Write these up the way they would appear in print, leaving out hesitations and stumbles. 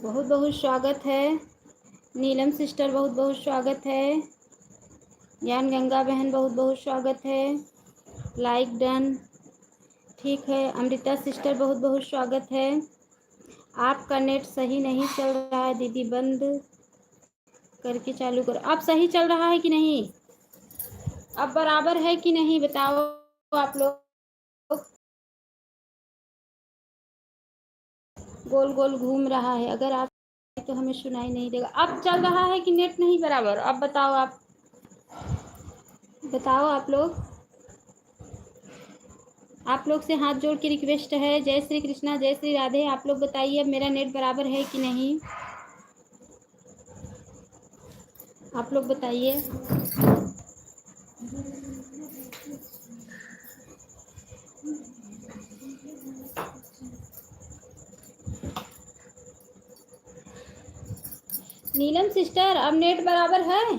बहुत बहुत स्वागत है। नीलम सिस्टर बहुत बहुत स्वागत है। ज्ञान गंगा बहन बहुत बहुत स्वागत है। Like done. ठीक है। अमृता सिस्टर बहुत बहुत स्वागत है। आपका नेट सही नहीं चल रहा है दीदी, बंद करके चालू करो। अब सही चल रहा है कि नहीं? अब बराबर है कि नहीं बताओ आप लोग। गोल गोल घूम रहा है। अगर आप तो हमें सुनाई नहीं देगा। अब चल रहा है कि नेट नहीं बराबर? अब बताओ, आप बताओ। आप लोग से हाथ जोड़ के रिक्वेस्ट है। जय श्री कृष्णा, जय श्री राधे। आप लोग बताइए अब मेरा नेट बराबर है कि नहीं? आप लोग बताइए। नीलम सिस्टर अब नेट बराबर है?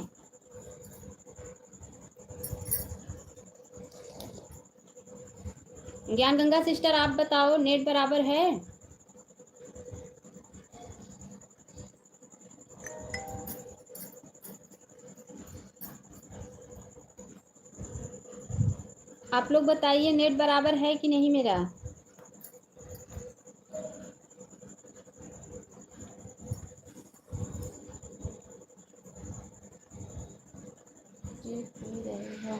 ज्ञान गंगा सिस्टर आप बताओ, नेट बराबर है? आप लोग बताइए नेट बराबर है कि नहीं मेरा?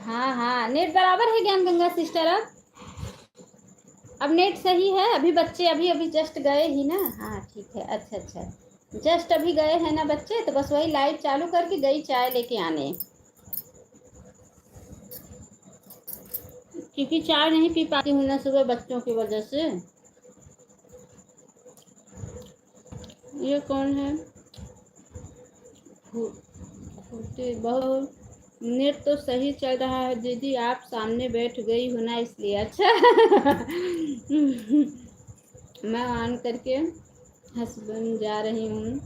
हाँ हाँ, नेट बराबर है ज्ञान गंगा सिस्टर। अब नेट सही है? अभी बच्चे अभी अभी जस्ट गए ही ना। हाँ ठीक है। अच्छा अच्छा, जस्ट अभी गए हैं ना बच्चे, तो बस वही लाइव चालू करके गई चाय लेके आने, क्योंकि चाय नहीं पी पाती हूँ ना सुबह बच्चों की वजह से। ये कौन है? बहुत नेट तो सही चल रहा है दीदी, आप सामने बैठ गई हो ना इसलिए। अच्छा मैं ऑन करके हस्बैंड जा रही हूँ।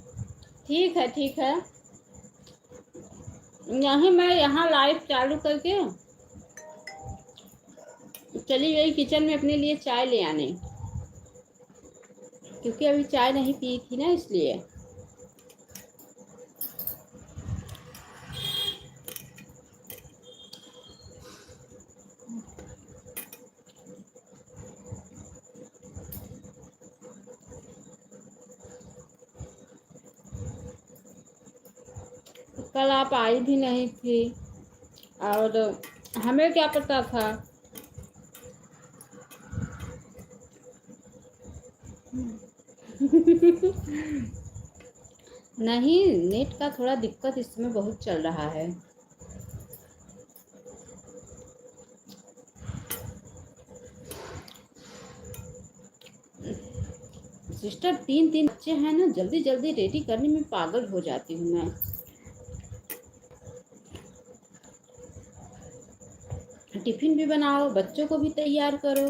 ठीक है ठीक है। यहीं मैं यहाँ लाइव चालू करके चली गई किचन में अपने लिए चाय ले आने, क्योंकि अभी चाय नहीं पी थी ना इसलिए। कल आप आई भी नहीं थी और हमें क्या पता था। नहीं, नेट का थोड़ा दिक्कत इसमें बहुत चल रहा है। सिस्टर 3 बच्चे हैं ना, जल्दी जल्दी रेडी करने में पागल हो जाती हूँ मैं। टिफिन भी बनाओ, बच्चों को भी तैयार करो,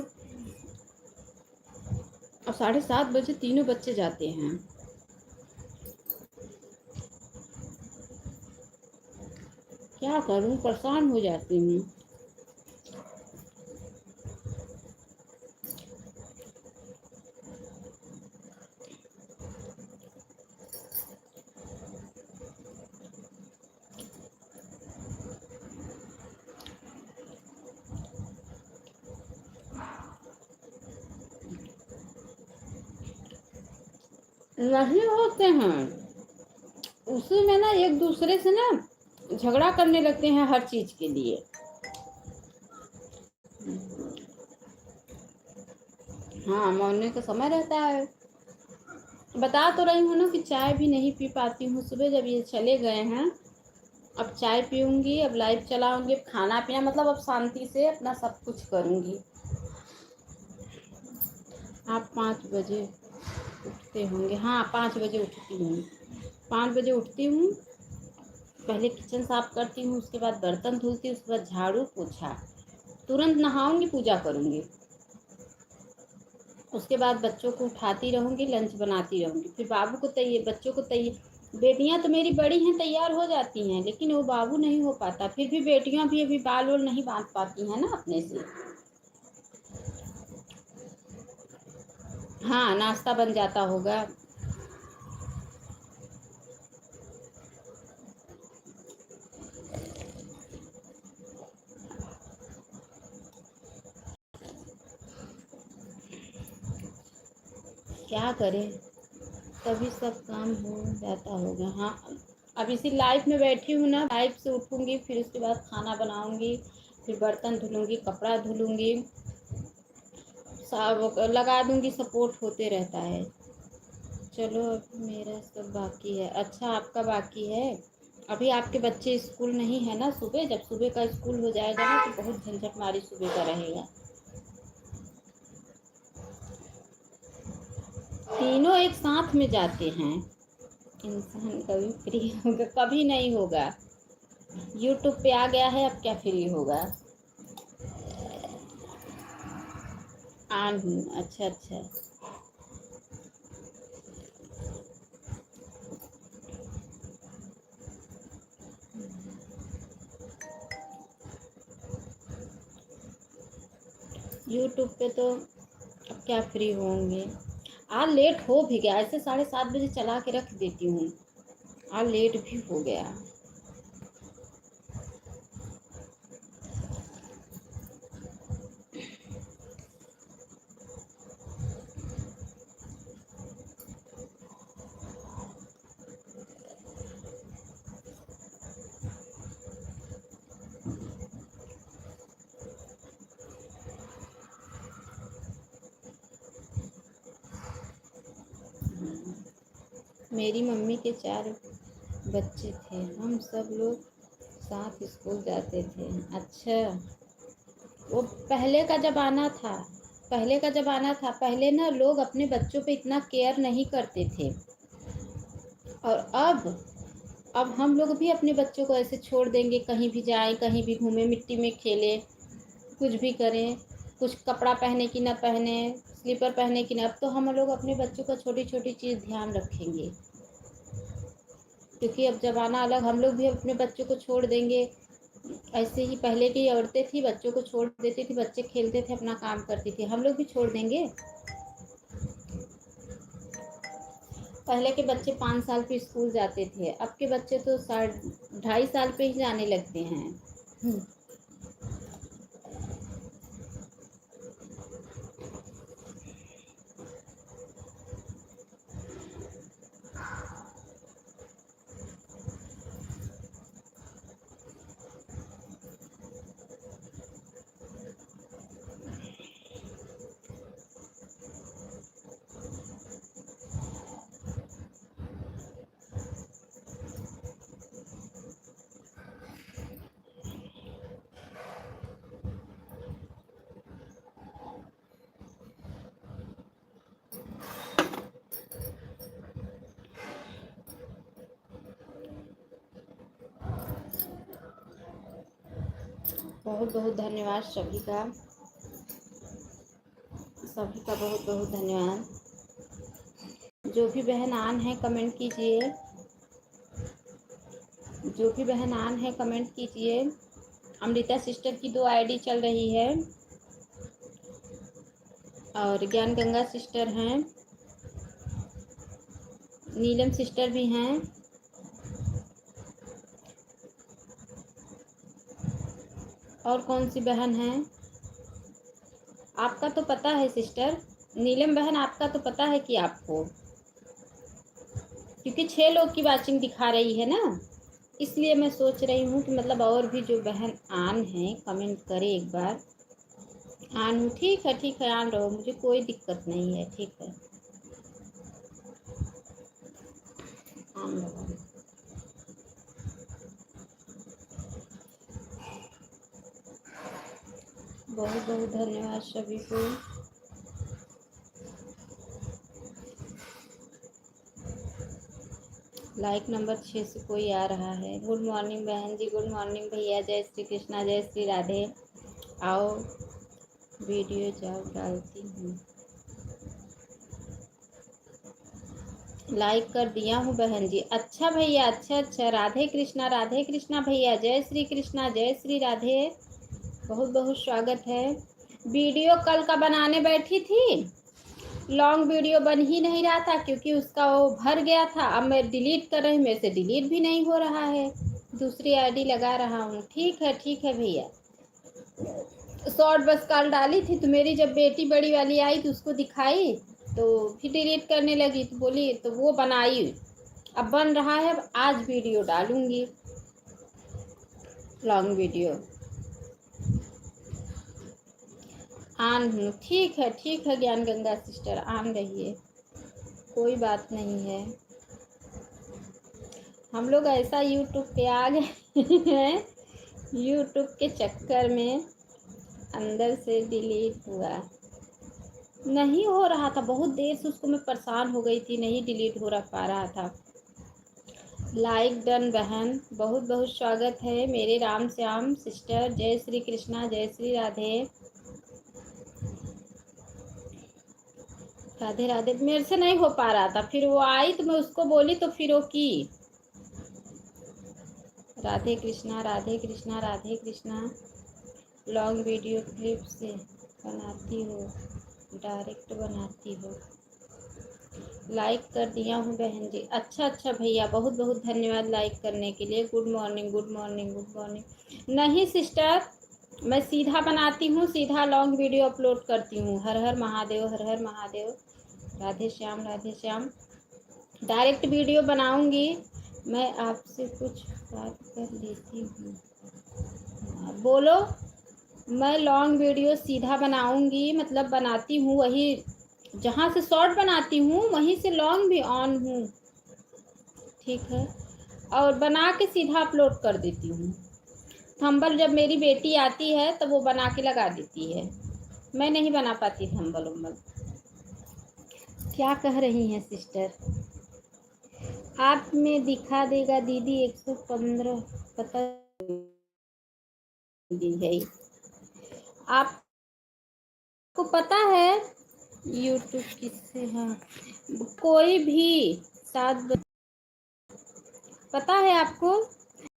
और 7:30 बजे तीनों बच्चे जाते हैं। क्या करूँ, परेशान हो जाती हूँ। नहीं होते हैं, उसी में ना एक दूसरे से ना झगड़ा करने लगते हैं हर चीज के लिए। हाँ, मरने का समय रहता है। बता तो रही हूँ ना कि चाय भी नहीं पी पाती हूँ सुबह, जब ये चले गए हैं। अब चाय पीऊँगी, अब लाइव चलाऊँगी, अब खाना पीना, मतलब अब शांति से अपना सब कुछ करूँगी। आप 5 बजे उठते होंगे? हाँ, 5 बजे उठती हूँ। 5 बजे उठती हूँ, पहले किचन साफ करती हूँ, उसके बाद बर्तन धुलती हूँ, उसके बाद झाड़ू पोछा, तुरंत नहाऊंगी, पूजा करूँगी, उसके बाद बच्चों को उठाती रहूँगी, लंच बनाती रहूँगी, फिर बाबू को तैयार, बच्चों को तैयार। बेटियां तो मेरी बड़ी हैं, तैयार हो जाती हैं, लेकिन वो बाबू नहीं हो पाता। फिर भी बेटियां भी अभी बाल वाल नहीं बांध पाती हैं ना अपने से। हाँ, नाश्ता बन जाता होगा। क्या करें, तभी सब काम हो जाता होगा। हाँ, अब इसी लाइफ में बैठी हूँ ना, लाइफ से उठूँगी, फिर उसके बाद खाना बनाऊँगी, फिर बर्तन धुलूँगी, कपड़ा धुलूँगी, सब लगा दूँगी, सपोर्ट होते रहता है। चलो अब मेरा सब बाकी है। अच्छा, आपका बाकी है? अभी आपके बच्चे स्कूल नहीं है ना? सुबह, जब सुबह का स्कूल हो जाएगा ना तो बहुत झंझटमारी सुबह का रहेगा। तीनों एक साथ में जाते हैं। इंसान कभी फ्री होगा? कभी नहीं होगा। यूट्यूब पे आ गया है, अब क्या फ्री होगा। ऑन हूँ। अच्छा अच्छा। यूट्यूब पे तो अब क्या फ्री होंगे। आज लेट हो भी गया, ऐसे 7:30 बजे चला के रख देती हूँ, आज लेट भी हो गया। मेरी मम्मी के 4 बच्चे थे, हम सब लोग साथ स्कूल जाते थे। अच्छा, वो पहले का ज़माना था। पहले का ज़माना था, पहले ना लोग अपने बच्चों पे इतना केयर नहीं करते थे। और अब हम लोग भी अपने बच्चों को ऐसे छोड़ देंगे, कहीं भी जाएं, कहीं भी घूमें, मिट्टी में खेलें, कुछ भी करें, कुछ कपड़ा पहने कि ना पहने, स्लीपर पहने कि ना। अब तो हम लोग अपने बच्चों का छोटी छोटी चीज़ ध्यान रखेंगे, क्योंकि अब ज़माना अलग। हम लोग भी अपने बच्चों को छोड़ देंगे ऐसे ही। पहले की औरतें थी, बच्चों को छोड़ देती थी, बच्चे खेलते थे, अपना काम करती थी, हम लोग भी छोड़ देंगे। पहले के बच्चे 5 साल पे स्कूल जाते थे, अब के बच्चे तो 2.5 साल पे ही जाने लगते हैं। बहुत बहुत धन्यवाद सभी का, सभी का बहुत बहुत धन्यवाद। जो भी बहन आन है कमेंट कीजिए, जो भी बहन आन है कमेंट कीजिए। अमृता सिस्टर की 2 आईडी चल रही है, और ज्ञान गंगा सिस्टर हैं, नीलम सिस्टर भी हैं। और कौन सी बहन है? आपका तो पता है सिस्टर, नीलम बहन, आपका तो पता है कि आपको, क्योंकि 6 लोग की वाचिंग दिखा रही है ना, इसलिए मैं सोच रही हूँ कि मतलब और भी जो बहन आन हैं कमेंट करे एक बार। आन हूँ, ठीक है ठीक है, आन रहो, मुझे कोई दिक्कत नहीं है, ठीक है, आन रहो। बहुत बहुत धन्यवाद सभी को। लाइक नंबर 6 से कोई आ रहा है। गुड मॉर्निंग बहन जी, गुड मॉर्निंग भैया, जय श्री कृष्णा, जय श्री राधे। आओ वीडियो जाओ डालती हूँ। लाइक कर दिया हूँ बहन जी। अच्छा भैया, अच्छा अच्छा, राधे कृष्णा भैया, जय श्री कृष्णा, जय श्री राधे, बहुत बहुत स्वागत है। वीडियो कल का बनाने बैठी थी, लॉन्ग वीडियो बन ही नहीं रहा था, क्योंकि उसका वो भर गया था। अब मैं डिलीट कर रही हूँ, मेरे से डिलीट भी नहीं हो रहा है, दूसरी आईडी लगा रहा हूँ। ठीक है भैया। शॉर्ट बस कल डाली थी, तो मेरी जब बेटी बड़ी वाली आई तो उसको दिखाई, तो फिर डिलीट करने लगी, तो बोली तो वो बनाई, अब बन रहा है, अब आज वीडियो डालूंगी, लॉन्ग वीडियो। आन हूँ, ठीक है ज्ञान गंगा सिस्टर, आन रहिए, कोई बात नहीं है। हम लोग ऐसा यूट्यूब पे आ गए हैं, यूट्यूब के चक्कर में अंदर से डिलीट हुआ, नहीं हो रहा था, बहुत देर से उसको मैं परेशान हो गई थी, नहीं डिलीट हो पा रहा था। लाइक डन बहन, बहुत बहुत स्वागत है मेरे राम श्याम सिस्टर, जय श्री कृष्णा, जय श्री राधे राधे राधे। मेरे से नहीं हो पा रहा था, फिर वो आई तो मैं उसको बोली, तो फिर वो की। Radhe Krishna Radhe Krishna Radhe Krishna. Long video clip से बनाती हो, डायरेक्ट बनाती हो, लाइक कर दिया हूँ बहन जी। अच्छा भैया, बहुत बहुत धन्यवाद लाइक करने के लिए। Good morning good morning good morning. नहीं सिस्टर, मैं सीधा बनाती हूँ, सीधा लॉन्ग वीडियो अपलोड करती हूँ। हर हर महादेव, हर हर महादेव, राधे श्याम राधे श्याम। डायरेक्ट वीडियो बनाऊंगी, मैं आपसे कुछ बात कर लेती हूँ। बोलो। मैं लॉन्ग वीडियो सीधा बनाऊंगी, मतलब बनाती हूँ वही, जहाँ से शॉर्ट बनाती हूँ वहीं से लॉन्ग भी ऑन हूँ, ठीक है, और बना के सीधा अपलोड कर देती हूँ। थंबल जब मेरी बेटी आती है तब वो बना के लगा देती है, मैं नहीं बना पाती थंबल उम्बल। क्या कह रही हैं सिस्टर? आप में दिखा देगा दीदी 115, पता दी है। आपको पता है यूट्यूब किससे? हाँ, कोई भी सात, पता है आपको?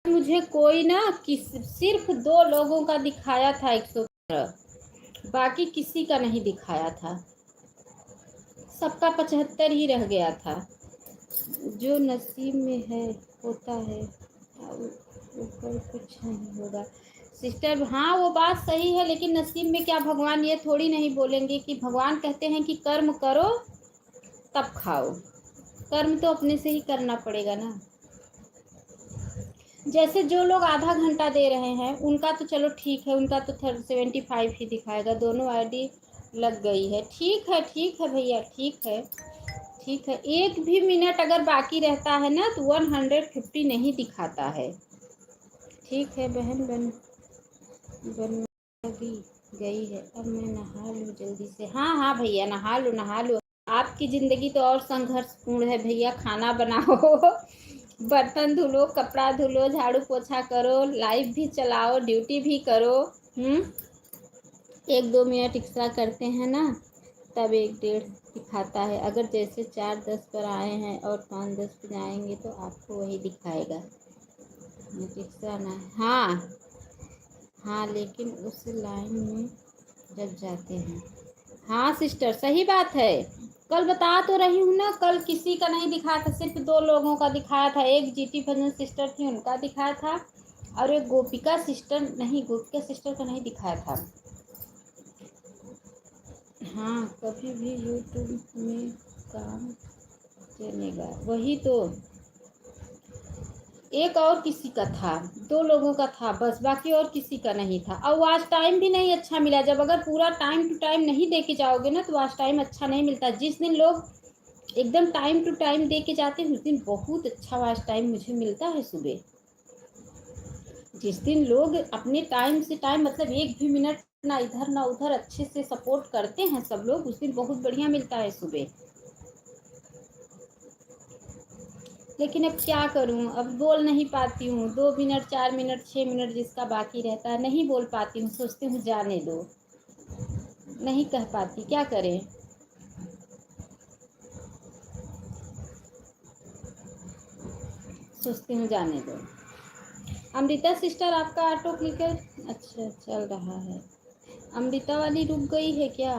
मुझे कोई ना सिर्फ 2 लोगों का दिखाया था 115, बाकी किसी का नहीं दिखाया था, सबका 75 ही रह गया था। जो नसीब में है होता है, ऊपर कुछ नहीं होगा सिस्टर। हाँ वो बात सही है, लेकिन नसीब में क्या, भगवान ये थोड़ी नहीं बोलेंगे कि, भगवान कहते हैं कि कर्म करो तब खाओ, कर्म तो अपने से ही करना पड़ेगा ना। जैसे जो लोग आधा घंटा दे रहे हैं उनका तो चलो ठीक है, उनका तो 75 ही दिखाएगा, दोनों आईडी लग गई है। ठीक है भैया, ठीक है। एक भी मिनट अगर बाकी रहता है ना तो 150 नहीं दिखाता है। ठीक है बहन, बन भी गई है, अब मैं नहा लूँ जल्दी से। हाँ भैया, नहा लो। आपकी ज़िंदगी तो और संघर्षपूर्ण है भैया, खाना बनाओ बर्तन धुलो, कपड़ा धुलो, झाड़ू पोछा करो, लाइव भी चलाओ, ड्यूटी भी करो। 1-2 मिनट एक्स्ट्रा करते हैं ना तब 1-1.5 दिखाता है। अगर जैसे 4-10 पर आए हैं और 5-10 पर जाएंगे तो आपको वही दिखाएगा, एक्स्ट्रा ना। हाँ लेकिन उस लाइन में जब जाते हैं। हाँ सिस्टर, सही बात है, कल बता तो रही हूँ ना, कल किसी का नहीं दिखाया था, सिर्फ 2 लोगों का दिखाया था। एक जीती भजन सिस्टर थी, उनका दिखाया था, और एक गोपिका सिस्टर का नहीं दिखाया था। हाँ, कभी भी यूट्यूब में काम चलेगा, वही तो। एक और किसी का था, 2 लोगों का था बस, बाकी और किसी का नहीं था। और वॉच टाइम भी नहीं अच्छा मिला, जब अगर पूरा टाइम टू टाइम नहीं दे के जाओगे ना तो वॉच टाइम अच्छा नहीं मिलता। जिस दिन लोग एकदम टाइम टू टाइम दे के जाते हैं उस दिन बहुत अच्छा वॉच टाइम मुझे मिलता है सुबह। जिस दिन लोग अपने टाइम से टाइम, मतलब 1 भी मिनट ना इधर ना उधर अच्छे से सपोर्ट करते हैं सब लोग, उस दिन बहुत बढ़िया मिलता है सुबह। लेकिन अब क्या करूं, अब बोल नहीं पाती हूँ। 2 मिनट, 4 मिनट, 6 मिनट जिसका बाकी रहता है नहीं बोल पाती हूँ, सोचती हूँ जाने दो, नहीं कह पाती, क्या करें। सोचती हूँ जाने दो। अमृता सिस्टर, आपका ऑटो क्लिकर अच्छा चल रहा है। अमृता वाली रुक गई है क्या?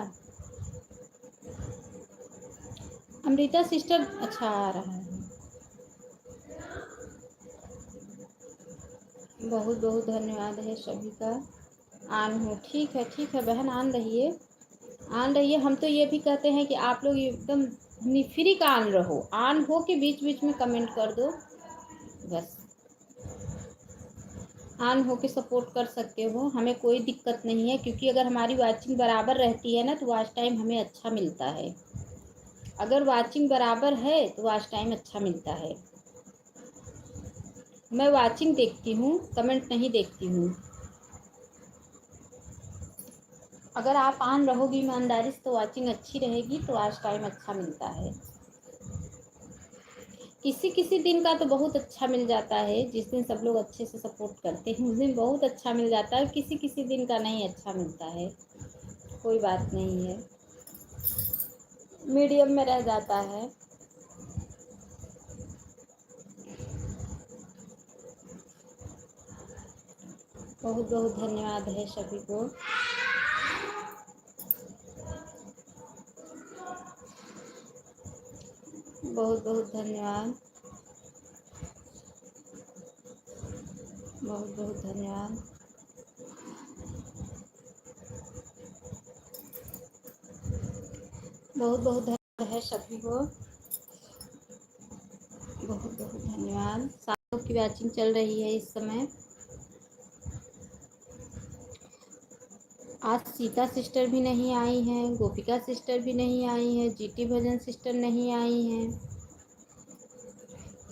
अमृता सिस्टर, अच्छा आ रहा है। बहुत बहुत धन्यवाद है सभी का। आन हो, ठीक है बहन, आन रहिए। ऑन रहिए। हम तो ये भी कहते हैं कि आप लोग एकदम फ्री का ऑन रहो, ऑन हो के बीच बीच में कमेंट कर दो, बस ऑन हो के सपोर्ट कर सकते हो, हमें कोई दिक्कत नहीं है। क्योंकि अगर हमारी वाचिंग बराबर रहती है ना तो वॉच टाइम हमें अच्छा मिलता है। अगर वाचिंग बराबर है तो वॉच टाइम अच्छा मिलता है। मैं वाचिंग देखती हूँ, कमेंट नहीं देखती हूँ। अगर आप ऑन रहोगी ईमानदारी से तो वाचिंग अच्छी रहेगी, तो वॉच टाइम अच्छा मिलता है। किसी किसी दिन का तो बहुत अच्छा मिल जाता है, जिस दिन सब लोग अच्छे से सपोर्ट करते हैं उस दिन बहुत अच्छा मिल जाता है। किसी किसी दिन का नहीं अच्छा मिलता है, कोई बात नहीं है, मीडियम में रह जाता है। बहुत बहुत धन्यवाद है सभी को। बहुत बहुत धन्यवाद, बहुत बहुत धन्यवाद। बहुत बहुत धन्यवाद है सभी को, बहुत बहुत धन्यवाद। सालों की वॉचिंग चल रही है इस समय। आज सीता सिस्टर भी नहीं आई हैं, गोपिका सिस्टर भी नहीं आई हैं, जीटी भजन सिस्टर नहीं आई हैं,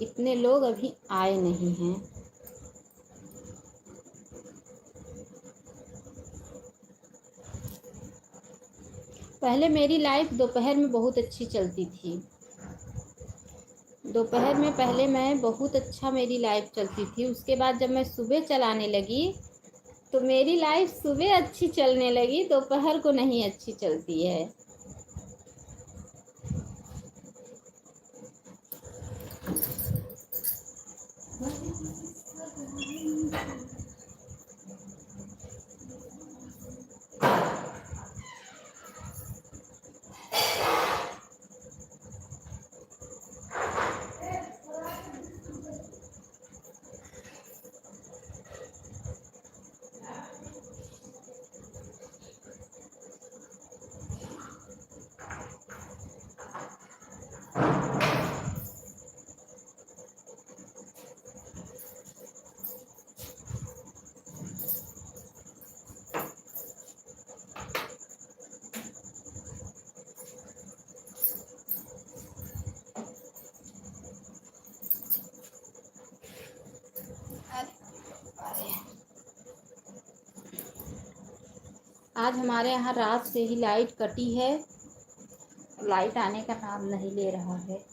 इतने लोग अभी आए नहीं हैं। पहले मेरी लाइफ दोपहर में बहुत अच्छी चलती थी। दोपहर में पहले मैं बहुत अच्छा मेरी लाइफ चलती थी। उसके बाद जब मैं सुबह चलाने लगी तो मेरी लाइफ सुबह अच्छी चलने लगी, दोपहर को नहीं अच्छी चलती है। आज हमारे यहाँ रात से ही लाइट कटी है, लाइट आने का नाम नहीं ले रहा है।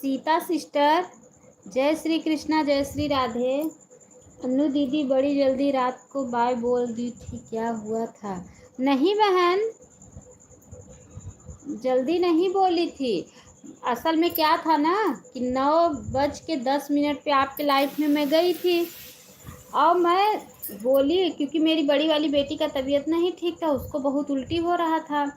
सीता सिस्टर, जय श्री कृष्णा, जय श्री राधे। अनु दीदी बड़ी जल्दी रात को बाय बोल दी थी, क्या हुआ था? नहीं बहन, जल्दी नहीं बोली थी। असल में क्या था ना कि 9:10 पे आपके लाइफ में मैं गई थी और मैं बोली, क्योंकि मेरी बड़ी वाली बेटी का तबीयत नहीं ठीक था, उसको बहुत उल्टी हो रहा था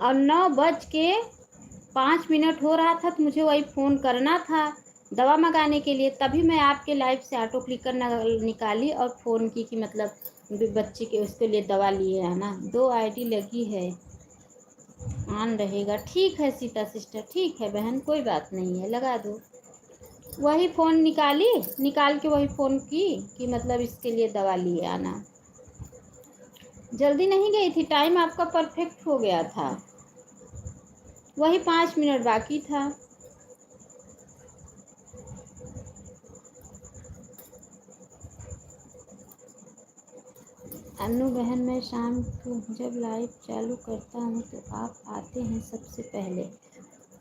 और 9:05 हो रहा था, तो मुझे वही फ़ोन करना था दवा मंगाने के लिए। तभी मैं आपके लाइव से ऑटो क्लिकर निकाली और फ़ोन की कि मतलब बच्चे के उसके लिए दवा लिए है ना। 2 आईडी लगी है, ऑन रहेगा। ठीक है सीता सिस्टर, ठीक है बहन, कोई बात नहीं है, लगा दो। वही फ़ोन निकाल के वही फ़ोन की कि मतलब इसके लिए दवा लिए आना। जल्दी नहीं गई थी, टाइम आपका परफेक्ट हो गया था, वही 5 मिनट बाकी था। अनु बहन, मैं शाम को जब लाइव चालू करता हूँ तो आप आते हैं सबसे पहले।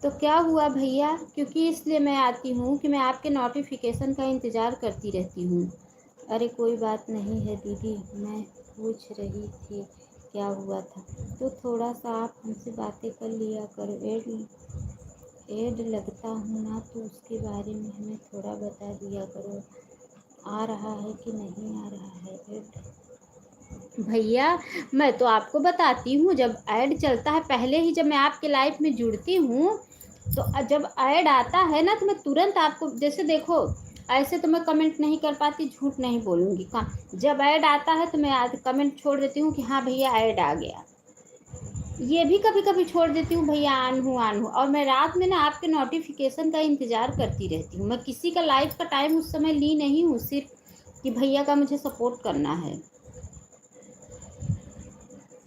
तो क्या हुआ भैया, क्योंकि इसलिए मैं आती हूँ कि मैं आपके नोटिफिकेशन का इंतज़ार करती रहती हूँ। अरे कोई बात नहीं है दीदी, मैं पूछ रही थी क्या हुआ था। तो थोड़ा सा आप हमसे बातें कर लिया करो, एड लगता हूँ ना, तो उसके बारे में हमें थोड़ा बता दिया करो, आ रहा है कि नहीं आ रहा है एड। भैया मैं तो आपको बताती हूँ, जब ऐड चलता है, पहले ही जब मैं आपके लाइफ में जुड़ती हूँ तो जब ऐड आता है ना तो मैं तुरंत आपको, जैसे देखो ऐसे तो मैं कमेंट नहीं कर पाती, झूठ नहीं बोलूँगी का, जब ऐड आता है तो मैं कमेंट छोड़ देती हूँ कि हाँ भैया ऐड आ गया। ये भी कभी कभी छोड़ देती हूँ भैया ऑन हूँ, और मैं रात में ना आपके नोटिफिकेशन का इंतज़ार करती रहती हूँ। मैं किसी का लाइव का टाइम उस समय ली नहीं हूँ, सिर्फ कि भैया का मुझे सपोर्ट करना है,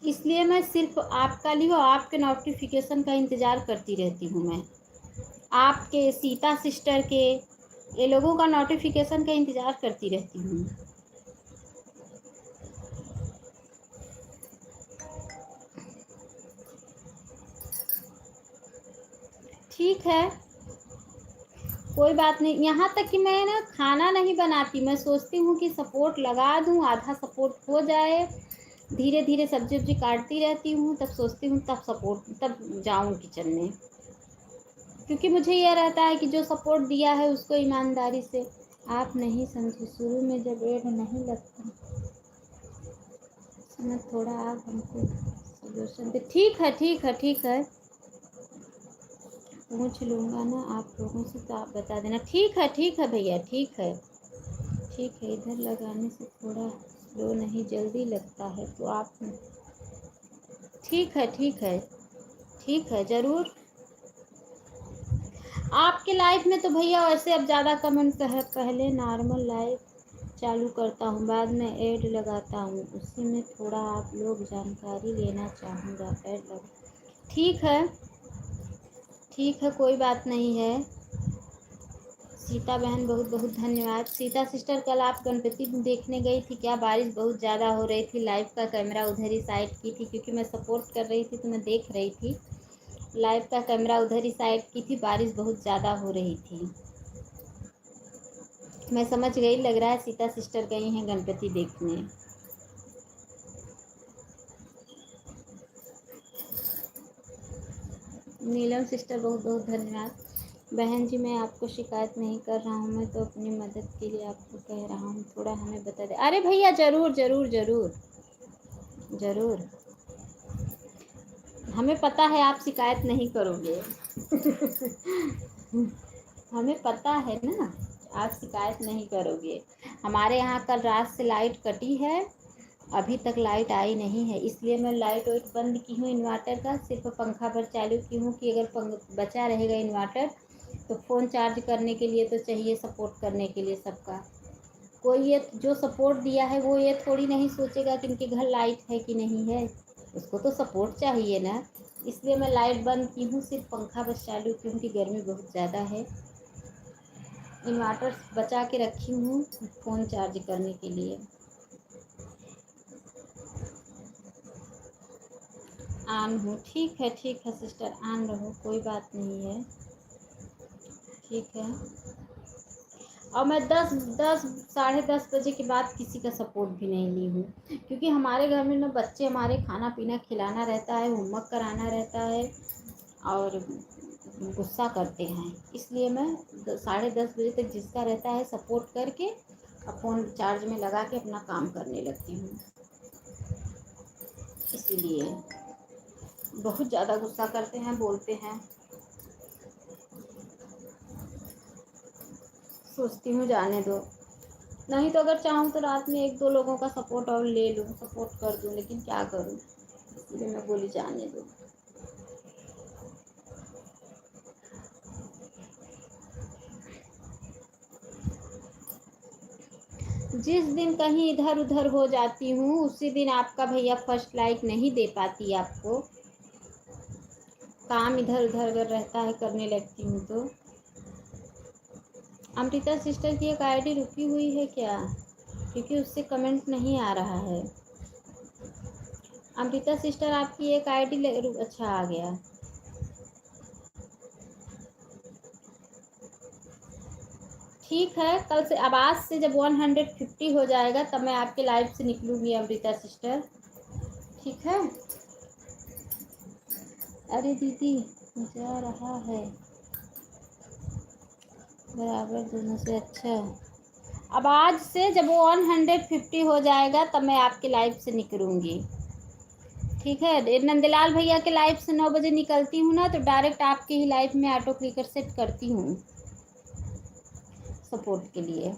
इसलिए मैं सिर्फ आपका लिए और आपके नोटिफिकेशन का इंतज़ार करती रहती हूँ। मैं आपके, सीता सिस्टर के, ये लोगों का नोटिफिकेशन का इंतज़ार करती रहती हूँ। ठीक है, कोई बात नहीं। यहाँ तक कि मैं ना खाना नहीं बनाती, मैं सोचती हूँ कि सपोर्ट लगा दूँ, आधा सपोर्ट हो जाए, धीरे धीरे सब्जी वब्जी काटती रहती हूँ, तब सोचती हूँ तब जाऊँ किचन में, क्योंकि मुझे यह रहता है कि जो सपोर्ट दिया है उसको ईमानदारी से। आप नहीं समझे, शुरू में जब एड नहीं लगता समय थोड़ा आप हमको सोल्यूशन दे। ठीक है ठीक है ठीक है, पूछ लूँगा ना आप लोगों से, तो आप बता देना। ठीक है भैया, ठीक है ठीक है। इधर लगाने से थोड़ा स्लो नहीं जल्दी लगता है, तो आप ठीक है ठीक है ठीक है, ज़रूर। आपके लाइफ में तो भैया वैसे अब ज़्यादा कमेंट है, पहले नॉर्मल लाइव चालू करता हूँ, बाद में ऐड लगाता हूँ, उसी में थोड़ा आप लोग जानकारी लेना चाहूँगा, ऐड लग। ठीक है कोई बात नहीं है। सीता बहन बहुत बहुत धन्यवाद। सीता सिस्टर, कल आप गणपति देखने गई थी क्या? बारिश बहुत ज़्यादा हो रही थी, लाइव का कैमरा उधर ही साइड की थी, क्योंकि मैं सपोर्ट कर रही थी तो मैं देख रही थी, लाइव का कैमरा उधर ही साइड की थी, बारिश बहुत ज़्यादा हो रही थी। मैं समझ गई, लग रहा है सीता सिस्टर गई हैं गणपति देखने। नीलम सिस्टर बहुत बहुत धन्यवाद। बहन जी मैं आपको शिकायत नहीं कर रहा हूँ, मैं तो अपनी मदद के लिए आपको कह रहा हूँ, थोड़ा हमें बता दें। अरे भैया ज़रूर ज़रूर ज़रूर ज़रूर, हमें पता है आप शिकायत नहीं करोगे। हमें पता है ना आप शिकायत नहीं करोगे। हमारे यहाँ कल रात से लाइट कटी है, अभी तक लाइट आई नहीं है, इसलिए मैं लाइट वाइट बंद की हूँ इन्वर्टर का, सिर्फ पंखा भर चालू की हूँ कि अगर बचा रहेगा इन्वर्टर तो फ़ोन चार्ज करने के लिए तो चाहिए, सपोर्ट करने के लिए सबका। कोई ये जो सपोर्ट दिया है वो ये थोड़ी नहीं सोचेगा कि इनके घर लाइट है कि नहीं है, उसको तो सपोर्ट चाहिए ना, इसलिए मैं लाइट बंद की हूँ, सिर्फ पंखा बस चालू की हूँ कि गर्मी बहुत ज़्यादा है। इन्वर्टर बचा के रखी हूँ फ़ोन चार्ज करने के लिए। ऑन हूँ, ठीक है सिस्टर, ऑन रहो, कोई बात नहीं है। ठीक है। और मैं 10 10 साढ़े 10 बजे के बाद किसी का सपोर्ट भी नहीं ली हूँ, क्योंकि हमारे घर में ना बच्चे हमारे खाना पीना खिलाना रहता है, होमवर्क कराना रहता है और गुस्सा करते हैं, इसलिए मैं 10:30 बजे तक जिसका रहता है सपोर्ट करके अब फ़ोन चार्ज में लगा के अपना काम करने लगती हूँ। इसीलिए बहुत ज़्यादा गुस्सा करते हैं, बोलते हैं, सोचती हूँ जाने दो। नहीं तो अगर चाहूँ तो रात में 1-2 लोगों का सपोर्ट और ले लूँ, सपोर्ट कर दूँ, लेकिन क्या करूँ, इसलिए मैं बोली जाने दो। जिस दिन कहीं इधर उधर हो जाती हूँ उसी दिन आपका भैया फर्स्ट लाइक नहीं दे पाती आपको। काम इधर उधर अगर रहता है करने लगती हूँ तो। अमृता सिस्टर की एक आईडी रुकी हुई है क्या? क्योंकि उससे कमेंट नहीं आ रहा है। अमृता सिस्टर आपकी एक आईडी अच्छा आ गया। ठीक है, कल से अब आज से जब 150 हो जाएगा तब मैं आपके लाइव से निकलूंगी अमृता सिस्टर, ठीक है। अरे दीदी जा रहा है बराबर दोनों से। अच्छा, अब आज से जब वो 150 हो जाएगा तब मैं आपके लाइव से निकलूंगी, ठीक है। नंदलाल भैया के लाइव से 9 बजे निकलती हूँ ना, तो डायरेक्ट आपके ही लाइव में ऑटो क्लिकर सेट करती हूँ सपोर्ट के लिए।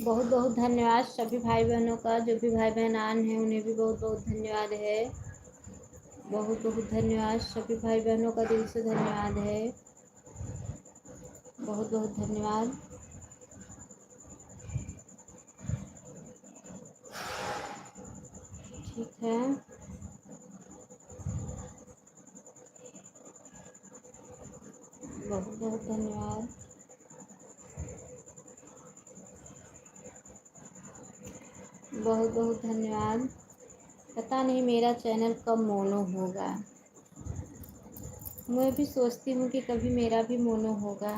बहुत बहुत धन्यवाद सभी भाई बहनों का। जो भी भाई बहन आन हैं उन्हें भी बहुत बहुत धन्यवाद है। बहुत बहुत धन्यवाद सभी भाई बहनों का, दिल से धन्यवाद है। बहुत बहुत धन्यवाद। ठीक है, बहुत बहुत धन्यवाद। बहुत बहुत धन्यवाद। पता नहीं मेरा चैनल कब मोनो होगा। मैं भी सोचती हूँ कि कभी मेरा भी मोनो होगा।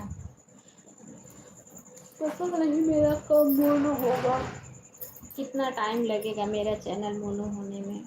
पता नहीं मेरा कब मोनो होगा, कितना टाइम लगेगा मेरा चैनल मोनो होने में।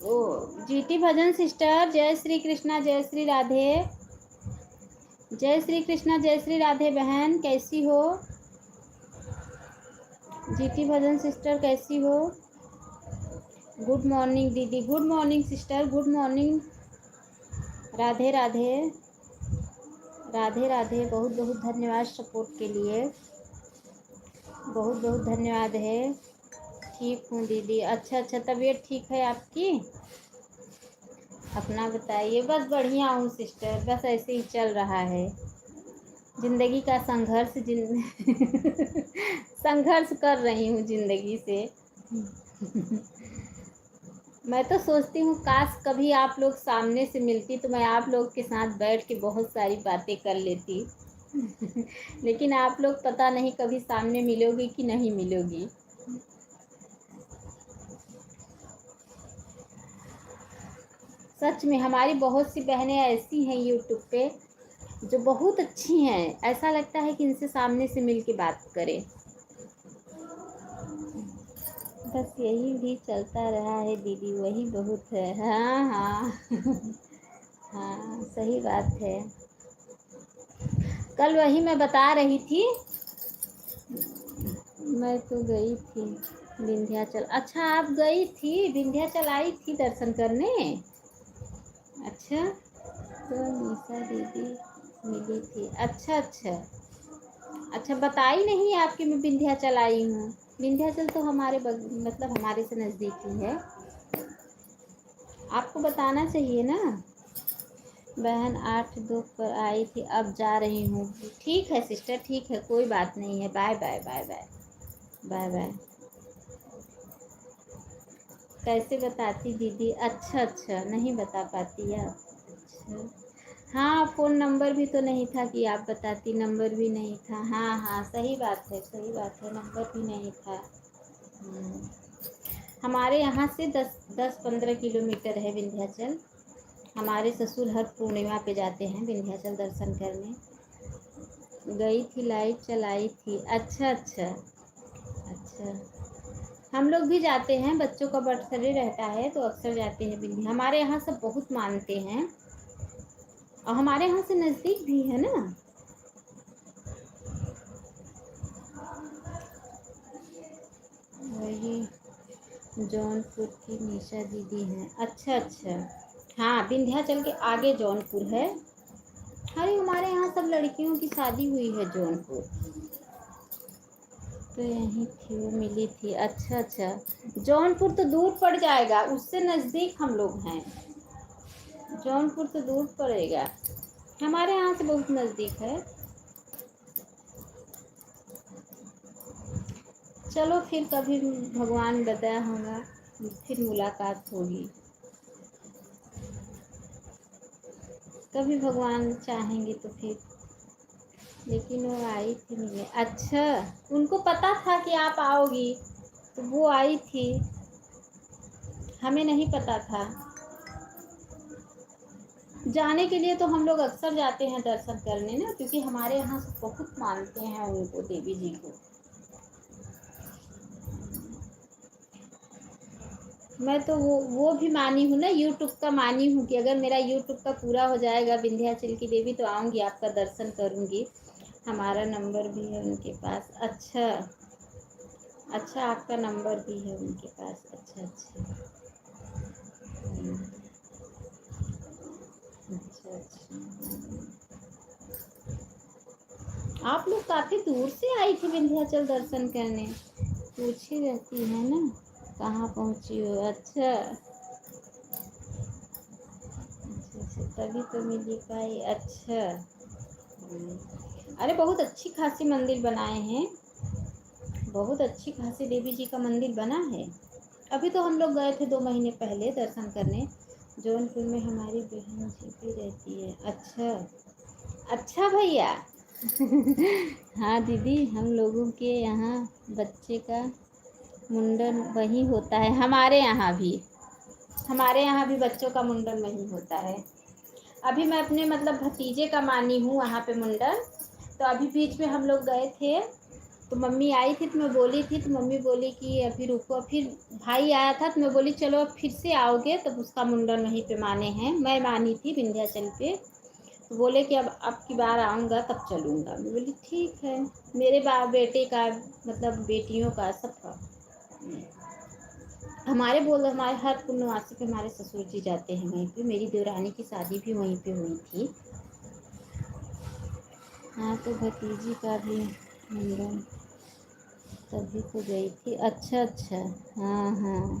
ओ जीटी भजन सिस्टर, जय श्री कृष्णा, जय श्री राधे। जय श्री कृष्णा, जय श्री राधे बहन, कैसी हो? जीटी भजन सिस्टर कैसी हो? गुड मॉर्निंग दीदी, good morning sister, good morning. Radhe Radhe, Radhe Radhe. बहुत बहुत धन्यवाद सपोर्ट के लिए, बहुत बहुत धन्यवाद है। ठीक हूँ दीदी। अच्छा, तबीयत ठीक है आपकी? अपना बताइए। बस बढ़िया हूँ सिस्टर, बस ऐसे ही चल रहा है जिंदगी का संघर्ष। संघर्ष कर रही हूँ जिंदगी से। मैं तो सोचती हूँ काश कभी आप लोग सामने से मिलती तो मैं आप लोग के साथ बैठ के बहुत सारी बातें कर लेती। लेकिन आप लोग पता नहीं कभी सामने मिलोगी कि नहीं मिलोगी। सच में हमारी बहुत सी बहनें ऐसी हैं यूट्यूब पे जो बहुत अच्छी हैं, ऐसा लगता है कि इनसे सामने से मिल के बात करें। बस यही भी चलता रहा है दीदी, वही बहुत है। हाँ हाँ हाँ सही बात है। कल वही मैं बता रही थी, मैं तो गई थी विंध्याचल। अच्छा आप गई थी विंध्याचल, आई थी दर्शन करने। अच्छा तो निशा दीदी मिली थी। अच्छा अच्छा अच्छा, बताई नहीं आपकी मैं विंध्याचल आई हूँ। विंध्याचल तो हमारे मतलब हमारे से नज़दीक ही है, आपको बताना चाहिए ना। बहन 8-2 पर आई थी, अब जा रही हूँ। ठीक है सिस्टर, ठीक है, कोई बात नहीं है। Bye bye bye bye bye bye. कैसे बताती दीदी? अच्छा अच्छा, नहीं बता पाती आप। अच्छा हाँ, फ़ोन नंबर भी तो नहीं था कि आप बताती, नंबर भी नहीं था। हाँ हाँ सही बात है, सही बात है, नंबर भी नहीं था। हमारे यहाँ से 10-15 किलोमीटर है विंध्याचल। हमारे ससुर हर पूर्णिमा पे जाते हैं विंध्याचल दर्शन करने। गई थी, लाइट चलाई थी। अच्छा अच्छा अच्छा, हम लोग भी जाते हैं, बच्चों का बर्थडे रहता है तो अक्सर जाते हैं विंध्या। हमारे यहाँ सब बहुत मानते हैं और हमारे यहाँ से नज़दीक भी है ना। वही जौनपुर की निशा दीदी हैं। अच्छा अच्छा हाँ, विंध्याचल के आगे जौनपुर है। अरे हमारे यहाँ सब लड़कियों की शादी हुई है जौनपुर, तो यहीं थी वो मिली थी। अच्छा अच्छा, जौनपुर तो दूर पड़ जाएगा, उससे नज़दीक हम लोग हैं। जौनपुर तो दूर पड़ेगा, हमारे यहाँ से बहुत नज़दीक है। चलो फिर कभी भगवान बताया होगा, फिर मुलाकात होगी, कभी भगवान चाहेंगे तो फिर। लेकिन वो आई थी मिले। अच्छा, उनको पता था कि आप आओगी तो वो आई थी, हमें नहीं पता था। जाने के लिए तो हम लोग अक्सर जाते हैं दर्शन करने ना, क्योंकि हमारे यहाँ से बहुत मानते हैं उनको, देवी जी को। मैं तो वो भी मानी हूँ ना, यूट्यूब का मानी हूँ कि अगर मेरा यूट्यूब का पूरा हो जाएगा विंध्याचल की देवी तो आऊँगी, आपका दर्शन करूँगी। हमारा नंबर भी है उनके पास। अच्छा अच्छा, आपका नंबर भी है उनके पास। अच्छा अच्छा अच्छा अच्छा, आप लोग काफ़ी दूर से आई थी विंध्याचल दर्शन करने, पूछी रहती है ना कहाँ पहुँची हो। अच्छा अच्छा अच्छा, तभी तो मिल पाई। अच्छा अरे बहुत अच्छी खासी मंदिर बनाए हैं, बहुत अच्छी खासी देवी जी का मंदिर बना है। अभी तो हम लोग गए थे 2 महीने पहले दर्शन करने। जौनपुर में हमारी बहन जी भी रहती है। अच्छा अच्छा भैया हाँ दीदी, हम लोगों के यहाँ बच्चे का मुंडन वहीं होता है। हमारे यहाँ भी बच्चों का मुंडन वहीं होता है। अभी मैं अपने मतलब भतीजे का मानी हूँ वहाँ पे मुंडन, तो अभी बीच में हम लोग गए थे तो मम्मी आई थी तो मैं बोली थी, तो मम्मी बोली कि अभी रुको। फिर भाई आया था तो मैं बोली चलो अब फिर से आओगे, तब उसका मुंडन वहीं पे माने हैं। मैं मानी थी विंध्याचल पे, तो बोले कि अब की बार आऊँगा तब चलूँगा। मैं बोली ठीक है। मेरे बेटे का मतलब बेटियों का सबका, हमारे हर पूर्णवासी पे हमारे ससुर जी जाते हैं वहीं पे। मेरी देवरानी की शादी भी वहीं पे हुई थी। हाँ तो भतीजी का भी मुंडन तभी तो गई थी। अच्छा अच्छा हाँ हाँ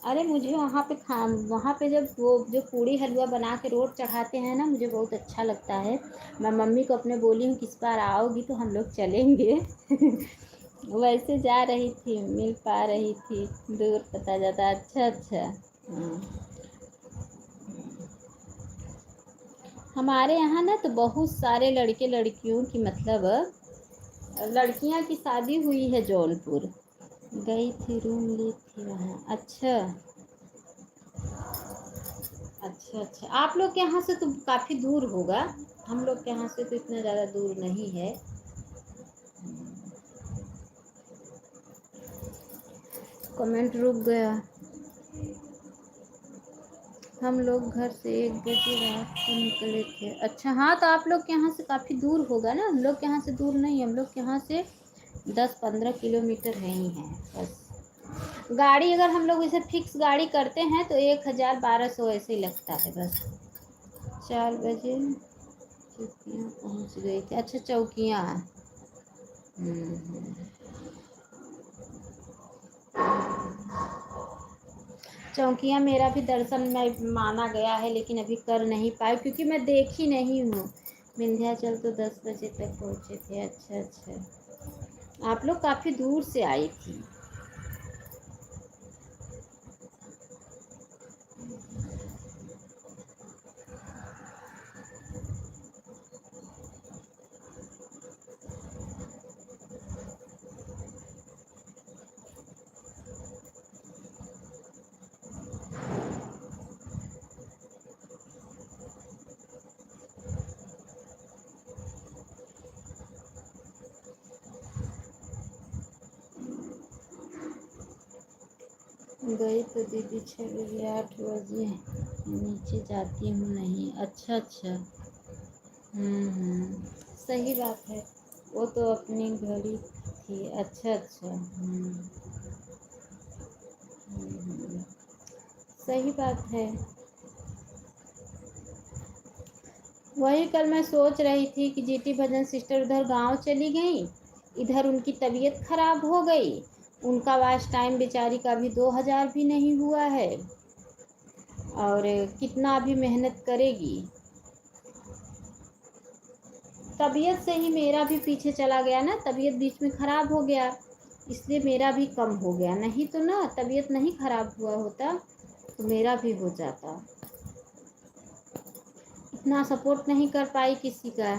अरे मुझे वहाँ पे जब वो जो पूड़ी हलवा बना के रोट चढ़ाते हैं ना, मुझे बहुत अच्छा लगता है। मैं मम्मी को अपने बोली हूँ किस बार आओगी तो हम लोग चलेंगे वैसे जा रही थी, मिल पा रही थी, दूर पता जाता। अच्छा अच्छा हमारे यहाँ ना तो बहुत सारे लड़के लड़कियों की मतलब लड़कियां की शादी हुई है जौनपुर। गई थी, रूम ली थी वहाँ। अच्छा अच्छा अच्छा, आप लोग के यहाँ से तो काफ़ी दूर होगा, हम लोग के यहाँ से तो इतना ज़्यादा दूर नहीं है। कमेंट रुक गया। हम लोग घर से 1 बजे रात को निकले थे। अच्छा हाँ, तो आप लोग के यहाँ से काफ़ी दूर होगा ना, हम लोग के यहाँ से दूर नहीं है, हम लोग के यहाँ से 10-15 किलोमीटर है ही है बस। गाड़ी अगर हम लोग इसे फिक्स गाड़ी करते हैं तो 1,000-1,200 ऐसे ही लगता है बस। 4 बजे चौकियाँ पहुँच गई थी। अच्छा चौकियाँ। चौकियाँ मेरा भी दर्शन में माना गया है, लेकिन अभी कर नहीं पाए क्योंकि मैं देखी नहीं हूँ। विंध्याचल तो 10 बजे तक पहुँचे थे। अच्छा अच्छा, आप लोग काफ़ी दूर से आई थी। गई तो दीदी 6 बजे, 8 बजे नीचे जाती हूँ नहीं। अच्छा अच्छा। सही बात है, वो तो अपनी घड़ी थी। अच्छा अच्छा। सही बात है। वही कल मैं सोच रही थी कि जीटी भजन सिस्टर उधर गांव चली गई, इधर उनकी तबीयत खराब हो गई, उनका वाच टाइम बेचारी का भी 2,000 भी नहीं हुआ है, और कितना अभी मेहनत करेगी। तबीयत से ही मेरा भी पीछे चला गया ना, तबीयत बीच में ख़राब हो गया, इसलिए मेरा भी कम हो गया। नहीं तो ना, तबीयत नहीं ख़राब हुआ होता तो मेरा भी हो जाता। इतना सपोर्ट नहीं कर पाई किसी का,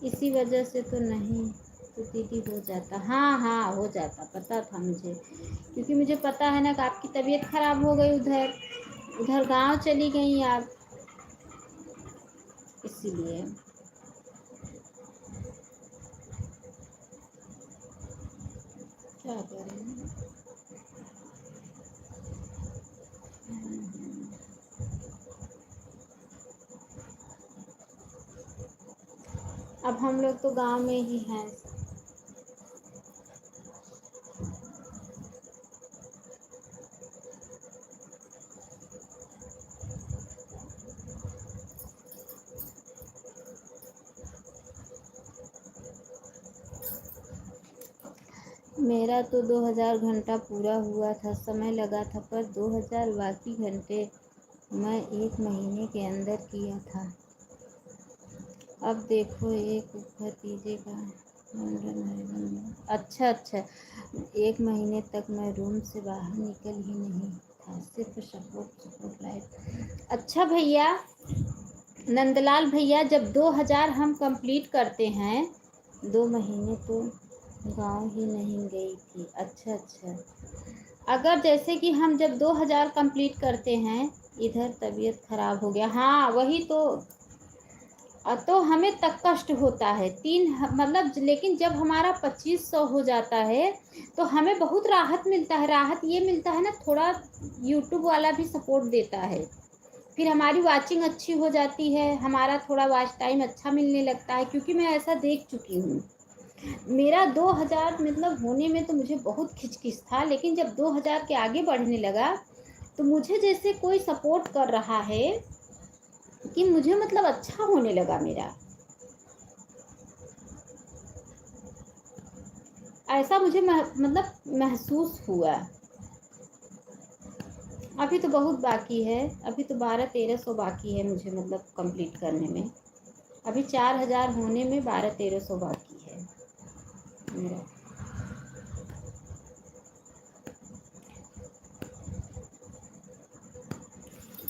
इसी वजह से तो नहीं। तो दीदी हो जाता, हाँ हाँ हो जाता, पता था मुझे, क्योंकि मुझे पता है ना कि आपकी तबीयत ख़राब हो गई, उधर उधर गांव चली गई आप, इसीलिए। क्या करें। अब हम लोग तो गांव में ही हैं। मेरा तो 2,000 घंटा पूरा हुआ था, समय लगा था, पर 2,000 बाकी घंटे मैं 1 महीने के अंदर किया था। अब देखो, एक भतीजे का मुंडन है। अच्छा अच्छा, 1 महीने तक मैं रूम से बाहर निकल ही नहीं था, सिर्फ सपोर्ट सपोर्ट लाइफ। अच्छा भैया, नंदलाल भैया, जब 2,000 हम कंप्लीट करते हैं, 2 महीने तो गांव ही नहीं गई थी। अच्छा अच्छा, अगर जैसे कि हम जब 2,000 कंप्लीट करते हैं, इधर तबीयत खराब हो गया, हाँ वही तो हमें तक कष्ट होता है मतलब, लेकिन जब हमारा 2,500 हो जाता है तो हमें बहुत राहत मिलता है। राहत ये मिलता है ना, थोड़ा यूट्यूब वाला भी सपोर्ट देता है, फिर हमारी वाचिंग अच्छी हो जाती है, हमारा थोड़ा वॉच टाइम अच्छा मिलने लगता है, क्योंकि मैं ऐसा देख चुकी हूँ। मेरा 2,000 मतलब होने में तो मुझे बहुत खिचखिच था, लेकिन जब 2,000 के आगे बढ़ने लगा तो मुझे जैसे कोई सपोर्ट कर रहा है कि मुझे मतलब अच्छा होने लगा मेरा, ऐसा मुझे मतलब महसूस हुआ। अभी तो बहुत बाकी है, अभी तो 1200-1300 बाकी है मुझे मतलब कंप्लीट करने में। अभी 4,000 होने में 1200-1300 बाकी है मेरा।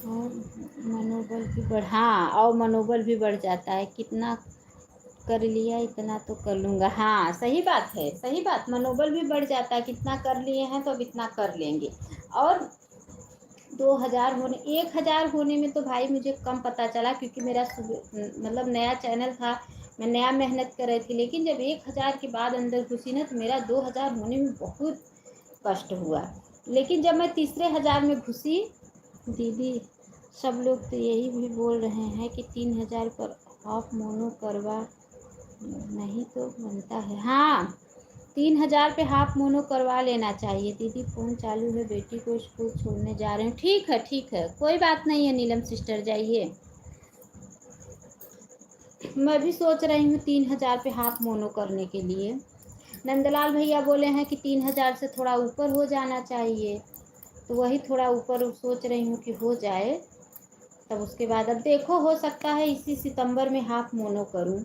और मनोबल भी बढ़, हाँ, और मनोबल भी बढ़ जाता है कितना। कर लिया इतना तो कर लूँगा। हाँ सही बात है, सही बात, मनोबल भी बढ़ जाता है, कितना कर लिए हैं तो अब इतना कर लेंगे। और 2000 होने 1000 होने में तो भाई मुझे कम पता चला, क्योंकि मेरा मतलब नया चैनल था, मैं नया मेहनत कर रही थी। लेकिन जब 1000 के बाद अंदर घुसी ना, तो मेरा 2000 होने में बहुत कष्ट हुआ। लेकिन जब मैं तीसरे 1000 में घुसी, दीदी सब लोग तो यही भी बोल रहे हैं कि 3000 पर ऑफ मोनो करवा नहीं तो बनता है। हाँ 3000 पे हाफ मोनो करवा लेना चाहिए। दीदी फ़ोन चालू है, बेटी को स्कूल छोड़ने जा रहे हैं। ठीक है, कोई बात नहीं है नीलम सिस्टर, जाइए। मैं भी सोच रही हूँ 3000 पे हाफ मोनो करने के लिए। नंदलाल भैया बोले हैं कि 3000 से थोड़ा ऊपर हो जाना चाहिए, तो वही थोड़ा ऊपर सोच रही हूँ कि हो जाए, तब उसके बाद अब देखो, हो सकता है इसी सितंबर में हाफ मोनो करूँ।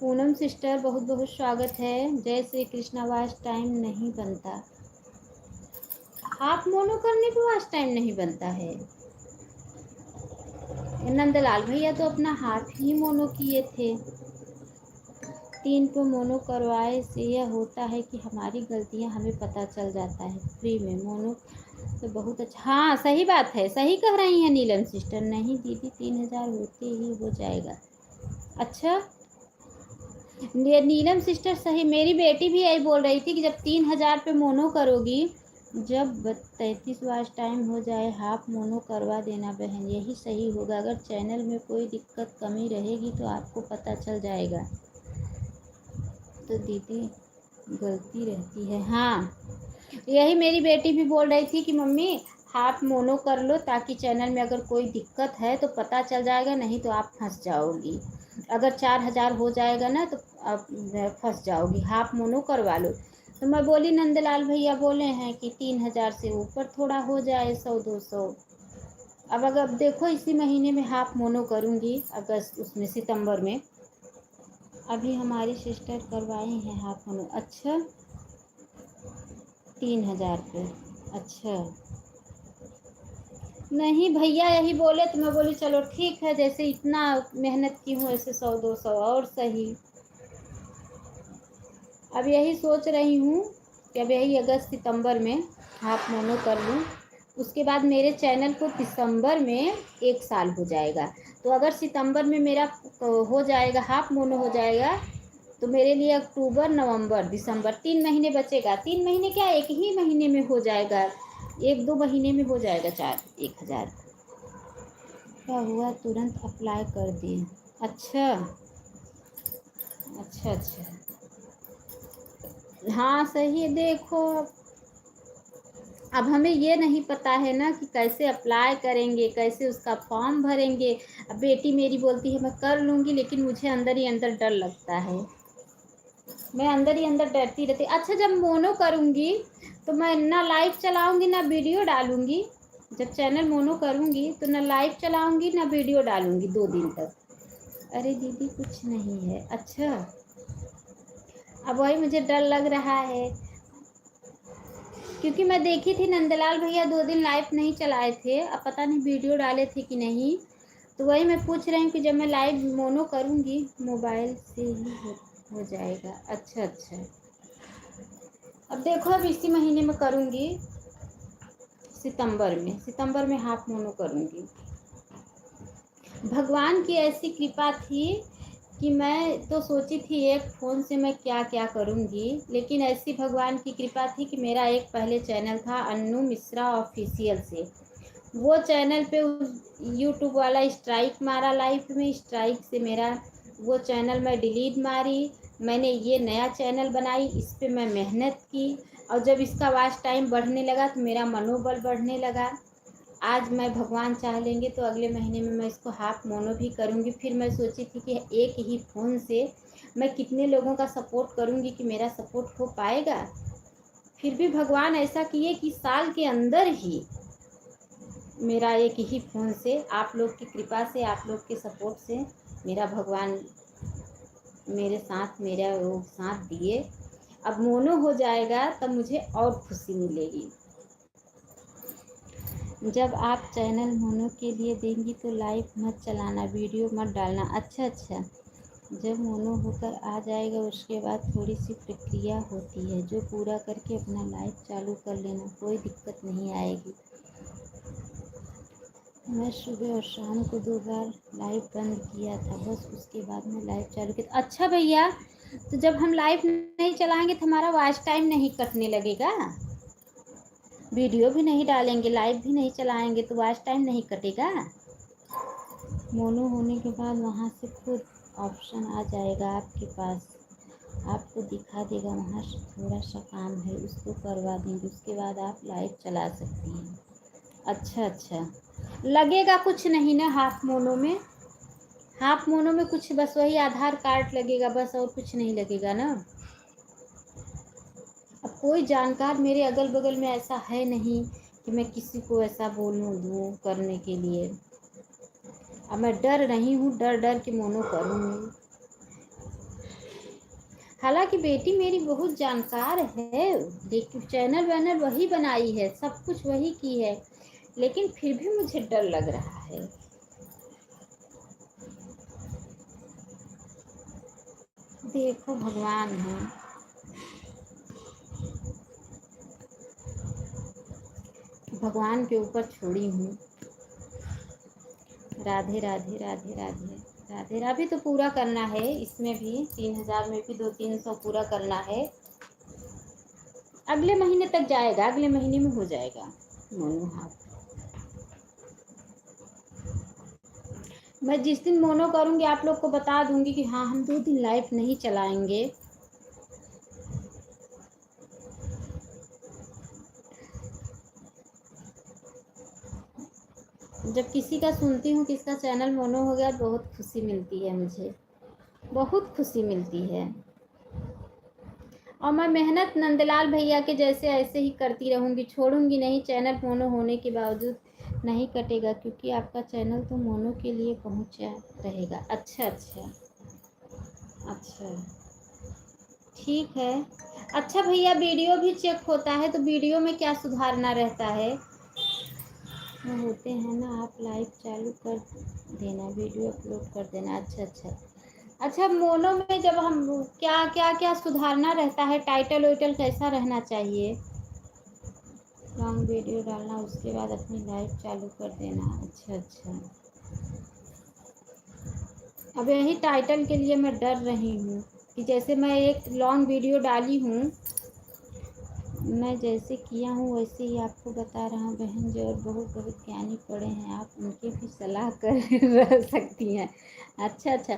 पूनम सिस्टर बहुत बहुत स्वागत है। जय श्री कृष्णा, वाच टाइम नहीं बनता, हाफ मोनो करने पे वाच टाइम नहीं बनता है। नंदलाल भैया तो अपना हाफ ही मोनो किए थे। 3 को मोनो करवाए से यह होता है कि हमारी गलतियां हमें पता चल जाता है। फ्री में मोनो तो बहुत अच्छा। हाँ सही बात है, सही कह रही हैं नीलम सिस्टर। नहीं दीदी 3000 होते ही हो जाएगा। अच्छा नीलम सिस्टर सही, मेरी बेटी भी यही बोल रही थी कि जब 3000 पे मोनो करोगी, जब 33 वॉच टाइम हो जाए हाफ मोनो करवा देना बहन, यही सही होगा। अगर चैनल में कोई दिक्कत कमी रहेगी तो आपको पता चल जाएगा। तो दीदी गलती रहती है। हाँ यही मेरी बेटी भी बोल रही थी कि मम्मी हाफ मोनो कर लो, ताकि चैनल में अगर कोई दिक्कत है तो पता चल जाएगा, नहीं तो आप फंस जाओगी। अगर 4000 हो जाएगा ना तो आप फंस जाओगी, हाफ मोनो करवा लो। तो मैं बोली नंदलाल भैया बोले हैं कि 3000 से ऊपर थोड़ा हो जाए, 100-200। अब अगर देखो इसी महीने में हाफ मोनो करूँगी, अगस्त उसमें सितंबर में। अभी हमारी सिस्टर करवाई हैं हाफ मोनो। अच्छा 3000 पे। अच्छा नहीं भैया यही बोले तो मैं बोली चलो ठीक है, जैसे इतना मेहनत की हूँ ऐसे 100-200 और सही। अब यही सोच रही हूँ कि अब यही अगस्त सितंबर में हाफ मोनो कर लूँ। उसके बाद मेरे चैनल को दिसंबर में 1 साल हो जाएगा। तो अगर सितंबर में मेरा हो जाएगा, हाफ मोनो हो जाएगा, तो मेरे लिए अक्टूबर नवंबर दिसंबर 3 महीने बचेगा। 3 महीने क्या, 1 ही महीने में हो जाएगा, 1-2 महीने में हो जाएगा 1000। क्या हुआ, तुरंत अप्लाई कर दिए। अच्छा अच्छा अच्छा। हाँ सही है। देखो अब हमें ये नहीं पता है ना कि कैसे अप्लाई करेंगे, कैसे उसका फॉर्म भरेंगे। अब बेटी मेरी बोलती है मैं कर लूँगी, लेकिन मुझे अंदर ही अंदर डर लगता है, मैं अंदर ही अंदर डरती रहती। अच्छा जब मोनो करूँगी तो मैं ना लाइव चलाऊँगी ना वीडियो डालूँगी। जब चैनल मोनो करूँगी तो ना लाइव चलाऊँगी ना वीडियो डालूँगी 2 दिन तक। अरे दीदी कुछ नहीं है। अच्छा अब वही मुझे डर लग रहा है, क्योंकि मैं देखी थी नंदलाल भैया 2 दिन लाइव नहीं चलाए थे, अब पता नहीं वीडियो डाले थे कि नहीं। तो वही मैं पूछ रही हूँ कि जब मैं लाइव मोनो करूँगी मोबाइल से ही हो जाएगा। अच्छा अच्छा। अब देखो अब इसी महीने में करूँगी, सितंबर में हाफ मोनो करूँगी। भगवान की ऐसी कृपा थी कि मैं तो सोची थी एक फ़ोन से मैं क्या क्या करूँगी, लेकिन ऐसी भगवान की कृपा थी कि मेरा एक पहले चैनल था अन्नू मिश्रा ऑफिशियल से, वो चैनल पे यूट्यूब वाला स्ट्राइक मारा, लाइफ में स्ट्राइक से मेरा वो चैनल मैं डिलीट मारी। मैंने ये नया चैनल बनाई, इस पे मैं मेहनत की, और जब इसका वॉच टाइम बढ़ने लगा तो मेरा मनोबल बढ़ने लगा। आज मैं भगवान चाह लेंगे तो अगले महीने में मैं इसको हाफ मोनो भी करूँगी। फिर मैं सोची थी कि एक ही फ़ोन से मैं कितने लोगों का सपोर्ट करूँगी कि मेरा सपोर्ट हो पाएगा। फिर भी भगवान ऐसा किए कि साल के अंदर ही मेरा एक ही फ़ोन से, आप लोग की कृपा से, आप लोग के सपोर्ट से, मेरा भगवान मेरे साथ, मेरा वो साथ दिए। अब मोनो हो जाएगा तब मुझे और खुशी मिलेगी। जब आप चैनल मोनो के लिए देंगी तो लाइव मत चलाना, वीडियो मत डालना। अच्छा अच्छा जब मोनो होकर आ जाएगा उसके बाद थोड़ी सी प्रक्रिया होती है जो पूरा करके अपना लाइव चालू कर लेना, कोई दिक्कत नहीं आएगी। मैं सुबह और शाम को 2 बार लाइव बंद किया था, बस उसके बाद में लाइव चालू किया। अच्छा भैया, तो जब हम लाइव नहीं चलाएंगे तो हमारा वॉच टाइम नहीं कटने लगेगा? वीडियो भी नहीं डालेंगे, लाइव भी नहीं चलाएंगे तो वॉच टाइम नहीं कटेगा? मोनो होने के बाद वहाँ से खुद ऑप्शन आ जाएगा आपके पास, आपको दिखा देगा वहाँ थोड़ा सा काम है, उसको करवा देंगे, उसके बाद आप लाइव चला सकती हैं। अच्छा अच्छा, लगेगा कुछ नहीं ना हाफ मोनो में? हाफ मोनो में कुछ बस वही आधार कार्ड लगेगा बस, और कुछ नहीं लगेगा ना? अब कोई जानकार मेरे अगल बगल में ऐसा है नहीं कि मैं किसी को ऐसा बोलूँ दूँ करने के लिए। अब मैं डर रही हूँ, डर डर के मोनो करूँगी। हालांकि बेटी मेरी बहुत जानकार है, लेकिन चैनल वैनल वही बनाई है, सब कुछ वही की है, लेकिन फिर भी मुझे डर लग रहा है। देखो भगवान है, भगवान के ऊपर छोड़ी हूँ। राधे राधे राधे राधे राधे राधे। तो पूरा करना है इसमें भी, 3000 में भी 200-300 पूरा करना है। अगले महीने तक जाएगा, अगले महीने में हो जाएगा मोनो हाफ। मैं जिस दिन मोनो करूँगी आप लोग को बता दूंगी कि हाँ हम 2 दिन लाइव नहीं चलाएंगे। जब किसी का सुनती हूँ कि इसका चैनल मोनो हो गया, बहुत खुशी मिलती है मुझे, बहुत खुशी मिलती है। और मैं मेहनत नंदलाल भैया के जैसे ऐसे ही करती रहूँगी, छोड़ूंगी नहीं। चैनल मोनो होने के बावजूद नहीं कटेगा, क्योंकि आपका चैनल तो मोनो के लिए पहुँचा रहेगा। अच्छा अच्छा अच्छा, ठीक है। अच्छा भैया, वीडियो भी चेक होता है, तो वीडियो में क्या सुधारना रहता है? वो होते हैं ना, आप लाइव चालू कर देना, वीडियो अपलोड कर देना। अच्छा अच्छा अच्छा, मोनो में जब हम क्या क्या क्या सुधारना रहता है? टाइटल वाइटल कैसा रहना चाहिए? लॉन्ग वीडियो डालना, उसके बाद अपनी लाइव चालू कर देना। अच्छा अच्छा, अब यही टाइटल के लिए मैं डर रही हूँ कि जैसे मैं एक लॉन्ग वीडियो डाली हूँ, मैं जैसे किया हूँ वैसे ही आपको बता रहा हूँ। बहन जो और बहुत बहुत ज्ञानी पड़े हैं, आप उनके भी सलाह कर रह सकती हैं। अच्छा अच्छा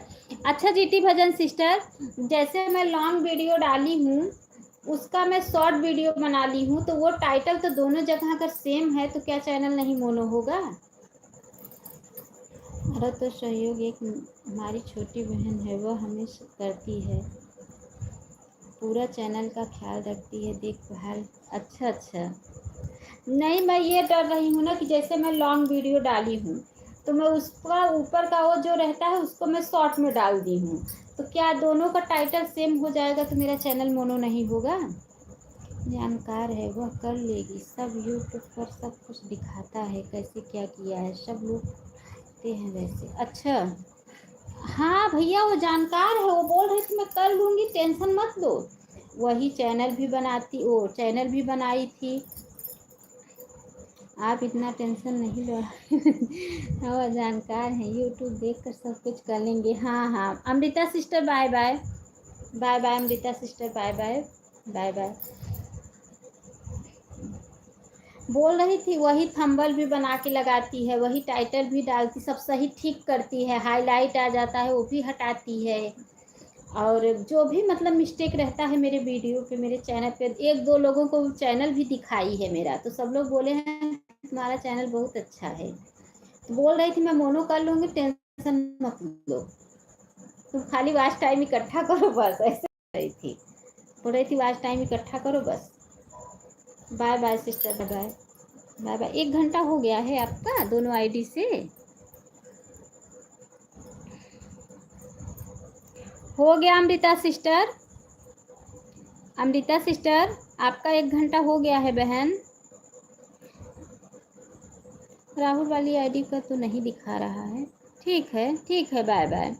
अच्छा, जीटी भजन सिस्टर, जैसे मैं लॉन्ग वीडियो डाली हूँ उसका मैं शॉर्ट वीडियो बना ली हूँ, तो वो टाइटल तो दोनों जगह अगर सेम है तो क्या चैनल नहीं मोनो होगा? अरे तो सहयोग एक हमारी छोटी बहन है, वह हमें करती है, पूरा चैनल का ख्याल रखती है, देखभाल। अच्छा अच्छा, नहीं मैं ये डर रही हूँ ना कि जैसे मैं लॉन्ग वीडियो डाली हूँ तो मैं उसका ऊपर का वो जो रहता है उसको मैं शॉर्ट में डाल दी हूँ, तो क्या दोनों का टाइटल सेम हो जाएगा तो मेरा चैनल मोनो नहीं होगा? जानकार है, वह कर लेगी सब, यूट्यूब पर सब कुछ दिखाता है कैसे क्या किया है, सब लोग करते हैं वैसे। अच्छा हाँ भैया, वो जानकार है, वो बोल रही थी मैं कर लूँगी, टेंशन मत लो। वही चैनल भी बनाती, वो चैनल भी बनाई थी, आप इतना टेंशन नहीं लो। वो जानकार हैं, यूट्यूब देख कर सब कुछ कर लेंगे। हाँ हाँ Amrita sister, bye bye bye bye Amrita sister, bye bye bye bye. बोल रही थी वही थंबल भी बना के लगाती है, वही टाइटल भी डालती, सब सही ठीक करती है, हाईलाइट आ जाता है वो भी हटाती है, और जो भी मतलब मिस्टेक रहता है मेरे वीडियो पे, मेरे चैनल पे, 1-2 लोगों को चैनल भी दिखाई है मेरा, तो सब लोग बोले हैं तुम्हारा चैनल बहुत अच्छा है। तो बोल रही थी मैं मोनो कर लूँगी, टेंशन मत लो, तुम खाली वॉच टाइम इकट्ठा करो बस, ऐसे रही थी, बोल रही थी वॉच टाइम इकट्ठा करो बस। Bye bye sister, bye bye bye bye. 1 घंटा हो गया है आपका दोनों आईडी से, हो गया अमृता सिस्टर, अमृता सिस्टर आपका 1 घंटा हो गया है बहन। राहुल वाली आईडी का तो नहीं दिखा रहा है, ठीक है ठीक है, बाय बाय।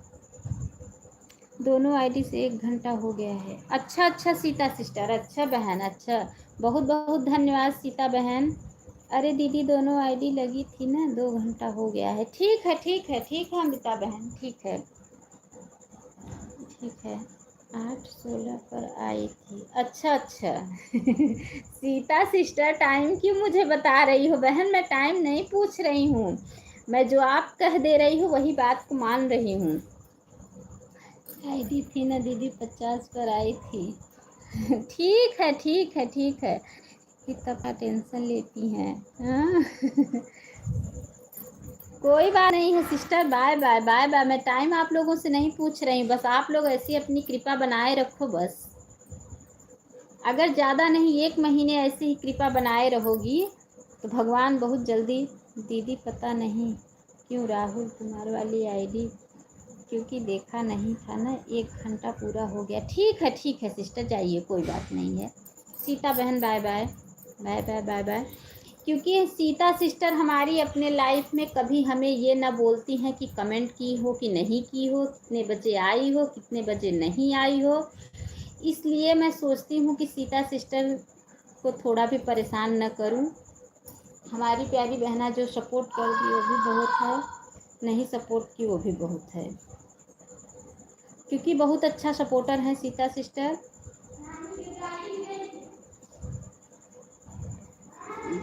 दोनों आईडी से 1 घंटा हो गया है। अच्छा सीता सिस्टर, अच्छा बहन, अच्छा, बहुत बहुत धन्यवाद सीता बहन। अरे दीदी दोनों आईडी लगी थी ना, 2 घंटा हो गया है। ठीक है ठीक है ठीक है अमृता बहन, ठीक है ठीक है। 8:16 पर आई थी। अच्छा सीता सिस्टर टाइम क्यों मुझे बता रही हो बहन? मैं टाइम नहीं पूछ रही हूँ, मैं जो आप कह दे रही हूँ वही बात को मान रही हूँ। आईडी थी ना दीदी 50 पर आई थी। ठीक है ठीक है ठीक है, कितना टेंशन लेती हैं। हाँ कोई बात नहीं है sister, bye bye bye bye. मैं टाइम आप लोगों से नहीं पूछ रही हूँ, बस आप लोग ऐसी अपनी कृपा बनाए रखो बस। अगर ज़्यादा नहीं 1 महीने ऐसी ही कृपा बनाए रहोगी तो भगवान बहुत जल्दी। दीदी पता नहीं क्यों राहुल कुमार वाली आईडी, क्योंकि देखा नहीं था ना, 1 घंटा पूरा हो गया। ठीक है सिस्टर, जाइए कोई बात नहीं है। सीता बहन bye bye bye bye bye bye. क्योंकि सीता सिस्टर हमारी अपने लाइफ में कभी हमें ये ना बोलती हैं कि कमेंट की हो कि नहीं की हो, कितने बजे आई हो कितने बजे नहीं आई हो। इसलिए मैं सोचती हूँ कि सीता सिस्टर को थोड़ा भी परेशान न करूँ। हमारी प्यारी बहना जो सपोर्ट कर दी वो भी बहुत है, नहीं सपोर्ट की वो भी बहुत है, क्योंकि बहुत अच्छा सपोर्टर है सीता सिस्टर।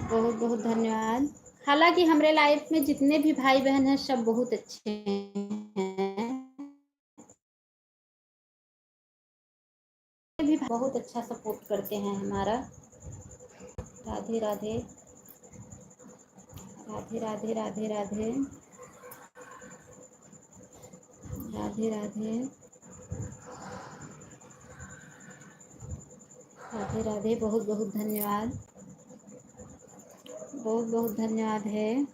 बहुत बहुत धन्यवाद। हालांकि हमारे लाइफ में जितने भी भाई बहन हैं सब बहुत अच्छे हैं, भी बहुत अच्छा सपोर्ट करते हैं हमारा। राधे राधे राधे राधे राधे राधे राधे राधे राधे राधे। बहुत बहुत धन्यवाद, बहुत बहुत धन्यवाद है।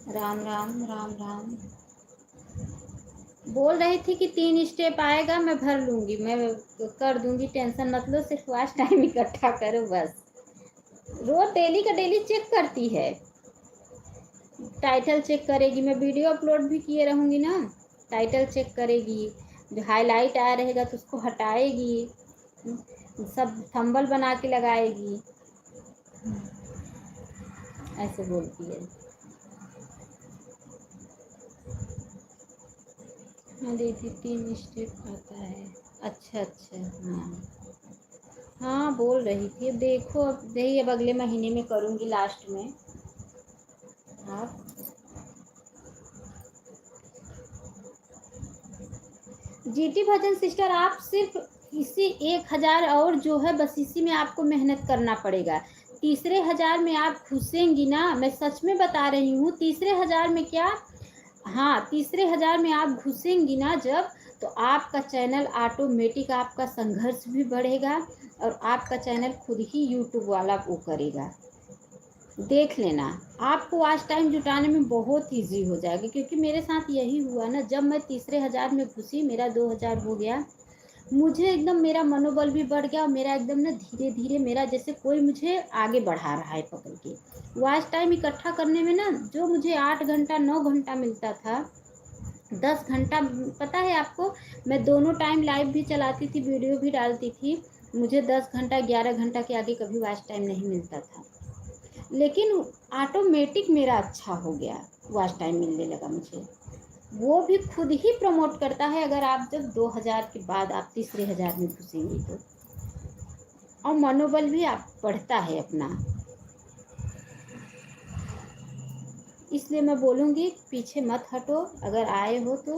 राम राम राम राम। बोल रही थी कि 3 स्टेप आएगा, मैं भर लूँगी, मैं कर दूँगी, टेंशन मत लो, सिर्फ वॉच टाइम इकट्ठा करो बस। रोज डेली का डेली चेक करती है, टाइटल चेक करेगी, मैं वीडियो अपलोड भी किए रहूँगी ना, टाइटल चेक करेगी, जो हाईलाइट आया रहेगा तो उसको हटाएगी, सब थंबल बना के लगाएगी, ऐसे बोलती है। हाँ दीदी 3 स्टेप आता है। अच्छा हाँ हाँ बोल रही थी। अब देखो, अब यही अब अगले महीने में करूँगी लास्ट में। आप जीटी भजन सिस्टर, आप सिर्फ इसी 1,000 और जो है बस इसी में आपको मेहनत करना पड़ेगा। तीसरे 1000 में आप घुसेंगी ना, मैं सच में बता रही हूँ, तीसरे 1000 में क्या, हाँ तीसरे 1000 में आप घुसेंगी ना जब, तो आपका चैनल ऑटोमेटिक, आपका संघर्ष भी बढ़ेगा और आपका चैनल खुद ही यूट्यूब वाला वो करेगा। देख लेना, आपको वॉच टाइम जुटाने में बहुत ईजी हो जाएगा, क्योंकि मेरे साथ यही हुआ ना, जब मैं तीसरे 1000 में घुसी, मेरा 2000 हो गया, मुझे एकदम मेरा मनोबल भी बढ़ गया और मेरा एकदम ना धीरे धीरे मेरा जैसे कोई मुझे आगे बढ़ा रहा है पकड़ के। वॉच टाइम इकट्ठा करने में ना, जो मुझे 8 घंटा 9 घंटा मिलता था, 10 घंटा, पता है आपको, मैं दोनों टाइम लाइव भी चलाती थी, वीडियो भी डालती थी, मुझे 10 घंटा 11 घंटा के आगे कभी वॉच टाइम नहीं मिलता था। लेकिन ऑटोमेटिक मेरा अच्छा हो गया, वॉच टाइम मिलने लगा मुझे, वो भी खुद ही प्रमोट करता है। अगर आप जब 2000 के बाद आप तीसरे 1000 में घुसेंगी तो, और मनोबल भी आप बढ़ता है अपना। इसलिए मैं बोलूँगी पीछे मत हटो, अगर आए हो तो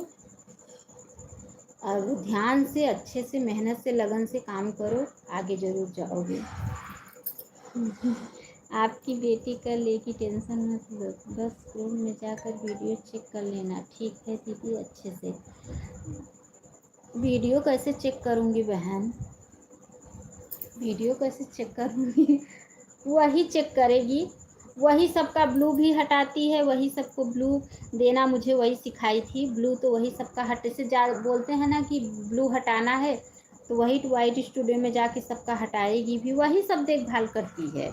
अब ध्यान से, अच्छे से, मेहनत से, लगन से काम करो, आगे ज़रूर जाओगे। आपकी बेटी कर लेगी, टेंशन मत लो, बस क्रोम में जाकर वीडियो चेक कर लेना। ठीक है दीदी, अच्छे से। वीडियो कैसे चेक करूँगी बहन, वीडियो कैसे चेक करूँगी? वही चेक करेगी, वही सबका ब्लू भी हटाती है, वही सबको ब्लू देना मुझे वही सिखाई थी। ब्लू तो वही सबका हट से जा बोलते हैं ना कि ब्लू हटाना है, तो वही वाइट स्टूडियो में जाके सबका हटाएगी भी, वही सब देखभाल करती है।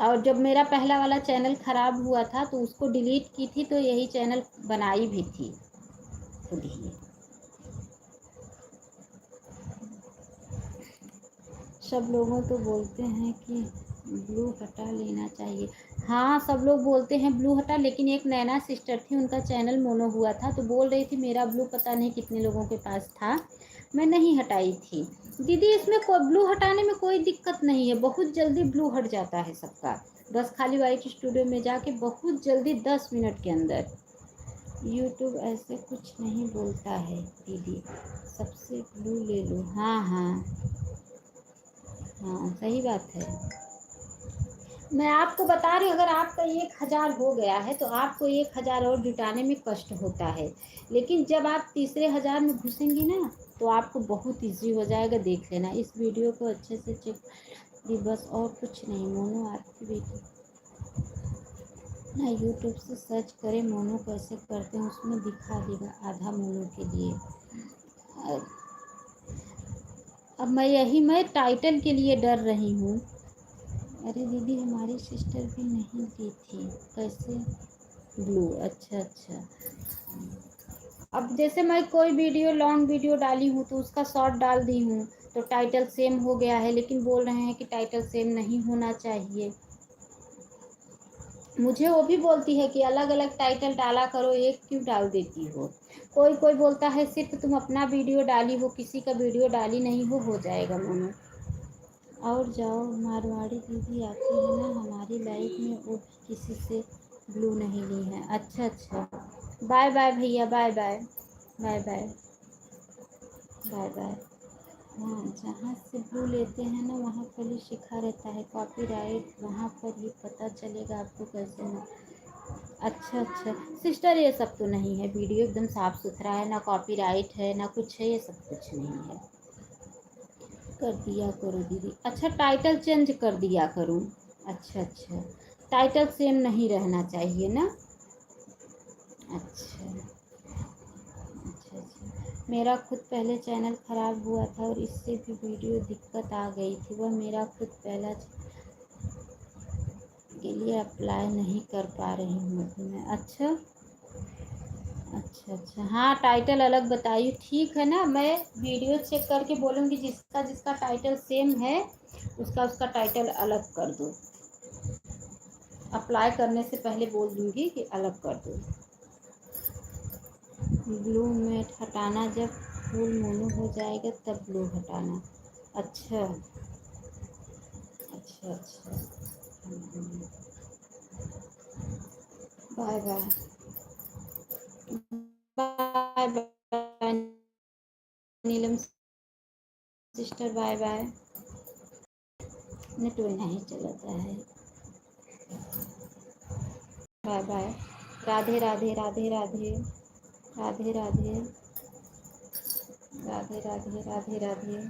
और जब मेरा पहला वाला चैनल ख़राब हुआ था तो उसको डिलीट की थी, तो यही चैनल बनाई भी थी खुद ही। सब लोगों तो बोलते हैं कि ब्लू हटा लेना चाहिए। हाँ, सब लोग बोलते हैं ब्लू हटा, लेकिन एक नैना सिस्टर थी, उनका चैनल मोनो हुआ था, तो बोल रही थी मेरा ब्लू पता नहीं कितने लोगों के पास था, मैं नहीं हटाई थी। दीदी इसमें ब्लू हटाने में कोई दिक्कत नहीं है, बहुत जल्दी ब्लू हट जाता है सबका। बस खाली वाइट स्टूडियो में जाके बहुत जल्दी 10 मिनट के अंदर। यूट्यूब ऐसे कुछ नहीं बोलता है दीदी, सबसे ब्लू ले लो। हाँ हाँ हाँ, सही बात है। मैं आपको बता रही हूँ, अगर आपका 1000 हो गया है तो आपको 1000 और जुटाने में कष्ट होता है, लेकिन जब आप तीसरे 1000 में घुसेंगी ना तो आपको बहुत इजी हो जाएगा। देख लेना, इस वीडियो को अच्छे से चेक दी, बस और कुछ नहीं। मोनो आपकी बेटी ना, यूट्यूब से सर्च करें मोनो कैसे करते हैं, उसमें दिखा देगा आधा मोनो के लिए। अब मैं टाइटल के लिए डर रही हूँ। अरे दीदी हमारी सिस्टर भी नहीं दी थी, कैसे ब्लू? अच्छा अच्छा। अब जैसे मैं कोई वीडियो लॉन्ग वीडियो डाली हूँ तो उसका शॉर्ट डाल दी हूँ तो टाइटल सेम हो गया है, लेकिन बोल रहे हैं कि टाइटल सेम नहीं होना चाहिए। मुझे वो भी बोलती है कि अलग अलग टाइटल डाला करो, एक क्यों डाल देती हो। कोई कोई बोलता है सिर्फ तुम अपना वीडियो डाली हो, किसी का वीडियो डाली नहीं हो जाएगा मोनो। और जाओ, मारवाड़ी दीदी आती है ना हमारी लाइफ में, वो भी किसी से ब्लू नहीं ली है। अच्छा अच्छा, बाय बाय भैया, bye bye bye bye bye bye. हाँ, जहाँ से ब्लू लेते हैं ना वहाँ पर ही लिखा रहता है कॉपीराइट, वहाँ पर ही पता चलेगा आपको कैसे ना। अच्छा अच्छा सिस्टर, ये सब तो नहीं है, वीडियो एकदम साफ़ सुथरा है, ना कॉपीराइट है ना कुछ है, ये सब कुछ नहीं है। कर दिया करो दीदी। अच्छा, टाइटल चेंज कर दिया करूँ? अच्छा अच्छा, टाइटल सेम नहीं रहना चाहिए ना? अच्छा अच्छा अच्छा। मेरा खुद पहले चैनल ख़राब हुआ था और इससे भी वीडियो दिक्कत आ गई थी, वह मेरा खुद पहला के लिए अप्लाई नहीं कर पा रही हूँ अभी मैं। अच्छा अच्छा अच्छा, हाँ टाइटल अलग बताइए, ठीक है ना। मैं वीडियो चेक करके बोलूँगी, जिसका जिसका टाइटल सेम है उसका उसका टाइटल अलग कर दो। अप्लाई करने से पहले बोल दूँगी कि अलग कर दो। ब्लू में हटाना जब फुल मोनो हो जाएगा तब ब्लू हटाना। अच्छा अच्छा अच्छा। Bye bye bye bye Neelam sister, bye bye. Network नहीं चलता है। Bye bye. राधे राधे राधे राधे राधे राधे राधे राधे राधे राधे।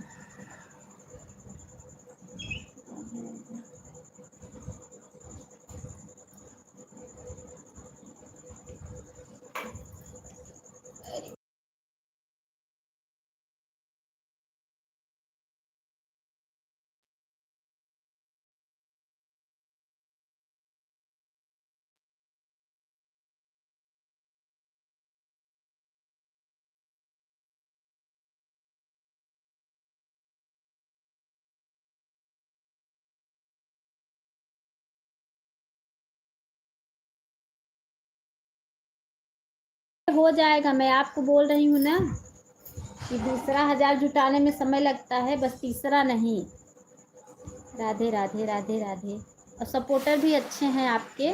हो जाएगा, मैं आपको बोल रही हूँ ना कि दूसरा 1000 जुटाने में समय लगता है, बस तीसरा नहीं। राधे राधे राधे राधे। और सपोर्टर भी अच्छे हैं आपके,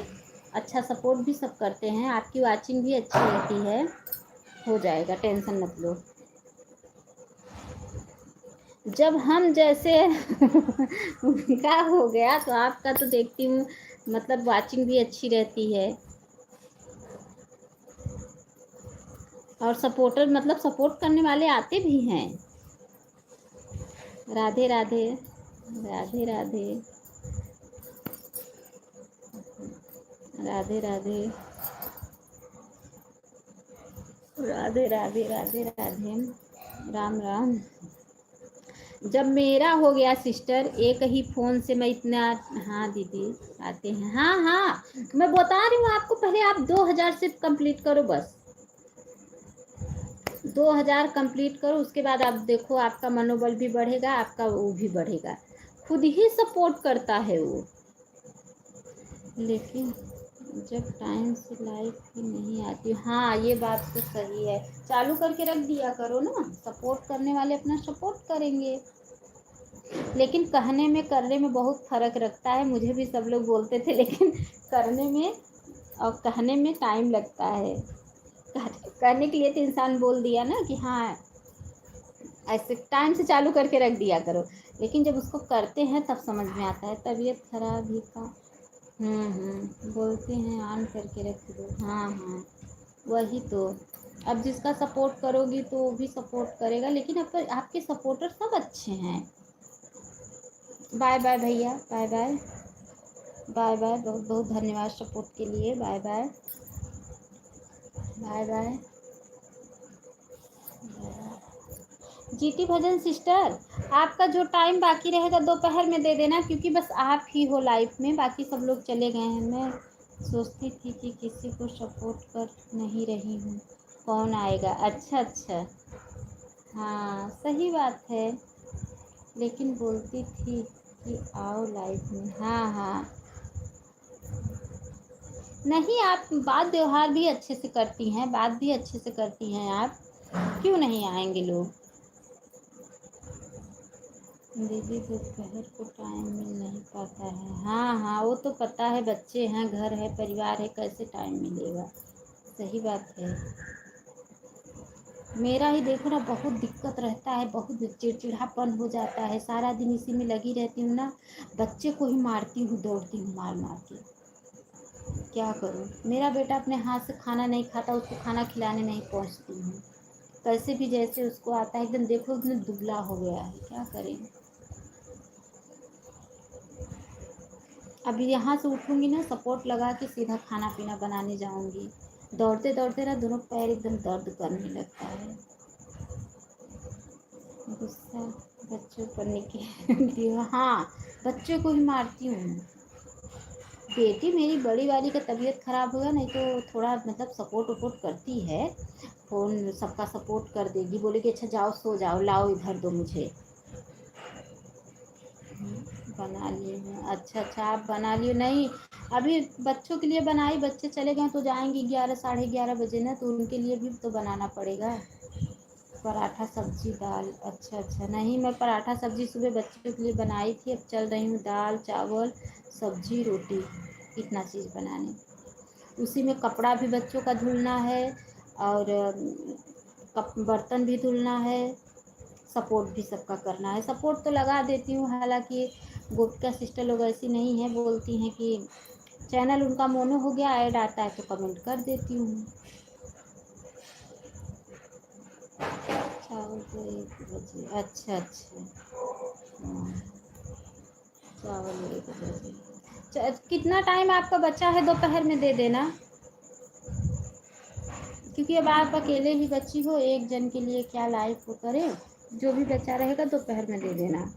अच्छा सपोर्ट भी सब करते हैं, आपकी वाचिंग भी अच्छी रहती है। हो जाएगा, टेंशन मत लो। जब हम जैसे उनका हो गया तो आपका तो देखती हूँ, मतलब वाचिंग भी अच्छी रहती है। और सपोर्टर मतलब सपोर्ट करने वाले आते भी हैं। राधे राधे राधे राधे राधे राधे राधे राधे राधे राधे। राम राम। जब मेरा हो गया सिस्टर एक ही फ़ोन से मैं इतना। हाँ दीदी आते हैं। हाँ हाँ मैं बता रही हूँ आपको, पहले आप 2000 से कंप्लीट करो बस। 2000 कंप्लीट करो, उसके बाद आप देखो आपका मनोबल भी बढ़ेगा, आपका वो भी बढ़ेगा, खुद ही सपोर्ट करता है वो। लेकिन जब टाइम से लाइफ ही नहीं आती। हाँ ये बात तो सही है, चालू करके रख दिया करो ना, सपोर्ट करने वाले अपना सपोर्ट करेंगे। लेकिन कहने में करने में बहुत फ़र्क रखता है, मुझे भी सब लोग बोलते थे, लेकिन करने में और कहने में टाइम लगता है। करने के लिए तो इंसान बोल दिया ना कि हाँ ऐसे टाइम से चालू करके रख दिया करो, लेकिन जब उसको करते हैं तब समझ में आता है तबीयत खराब ही का। बोलते हैं ऑन करके रख दो। हाँ हाँ वही तो। अब जिसका सपोर्ट करोगी तो वो भी सपोर्ट करेगा, लेकिन अब आपके सपोर्टर सब अच्छे हैं। बाय बाय भैया, बाय बाय। बाय बाय, बहुत बहुत धन्यवाद सपोर्ट के लिए। Bye bye bye bye. जीती भजन सिस्टर, आपका जो टाइम बाकी रहेगा दोपहर में दे देना, क्योंकि बस आप ही हो लाइफ में, बाकी सब लोग चले गए हैं। मैं सोचती थी कि किसी को सपोर्ट कर नहीं रही हूँ, कौन आएगा। अच्छा अच्छा। हाँ सही बात है, लेकिन बोलती थी कि आओ लाइफ में। हाँ हाँ नहीं, आप बात व्यवहार भी अच्छे से करती हैं, बात भी अच्छे से करती हैं आप, क्यों नहीं आएंगे लोग। दीदी दोपहर को टाइम मिल नहीं पाता है। हाँ हाँ वो तो पता है, बच्चे हैं, घर है, परिवार है, कैसे टाइम मिलेगा। सही बात है। मेरा ही देखो ना, बहुत दिक्कत रहता है, बहुत चिड़चिड़ापन हो जाता है, सारा दिन इसी में लगी रहती हूँ ना, बच्चे को ही मारती हूँ, दौड़ती हूँ मार मार के। क्या करूँ, मेरा बेटा अपने हाथ से खाना नहीं खाता, उसको खाना खिलाने नहीं पहुँचती हूँ, कैसे भी जैसे उसको आता है, एकदम देखो एकदम दुबला हो गया है, क्या करें। अभी यहाँ से उठूँगी ना, सपोर्ट लगा के सीधा खाना पीना बनाने जाऊँगी, दौड़ते दौड़ते ना दोनों पैर एकदम दर्द करने लगता है। गुस्सा बच्चों पर निकलती हूँ। हाँ बच्चों को ही मारती हूँ। बेटी मेरी बड़ी वाली का तबीयत ख़राब हुआ, नहीं तो थोड़ा मतलब सपोर्ट वपोर्ट करती है, फ़ोन सबका सपोर्ट कर देगी, बोलेगी अच्छा जाओ सो जाओ, लाओ इधर दो मुझे। बना लिए हैं। अच्छा अच्छा आप बना लिए। नहीं अभी बच्चों के लिए बनाई, बच्चे चले गए तो जाएंगे 11 साढ़े 11 बजे ना, तो उनके लिए भी तो बनाना पड़ेगा। पराठा सब्जी दाल। अच्छा अच्छा नहीं, मैं पराठा सब्जी सुबह बच्चों के लिए बनाई थी, अब चल रही हूँ दाल चावल सब्जी रोटी, इतना चीज़ बनाने। उसी में कपड़ा भी बच्चों का धुलना है, और बर्तन भी धुलना है, सपोर्ट भी सबका करना है। सपोर्ट तो लगा देती हूँ, हालांकि गोपिका सिस्टर लोग ऐसी नहीं है, बोलती हैं कि चैनल उनका मोनो हो गया, ऐड आता है तो कमेंट कर देती हूँ। चावल तो 1 बजे। अच्छा अच्छा। हाँ, चावल 1 बजे। कितना टाइम आपका बचा है दोपहर में दे देना, क्योंकि अब आप अकेले ही बच्ची हो, एक जन के लिए क्या लाइफ वो करे। जो भी बचा रहेगा दोपहर में दे देना।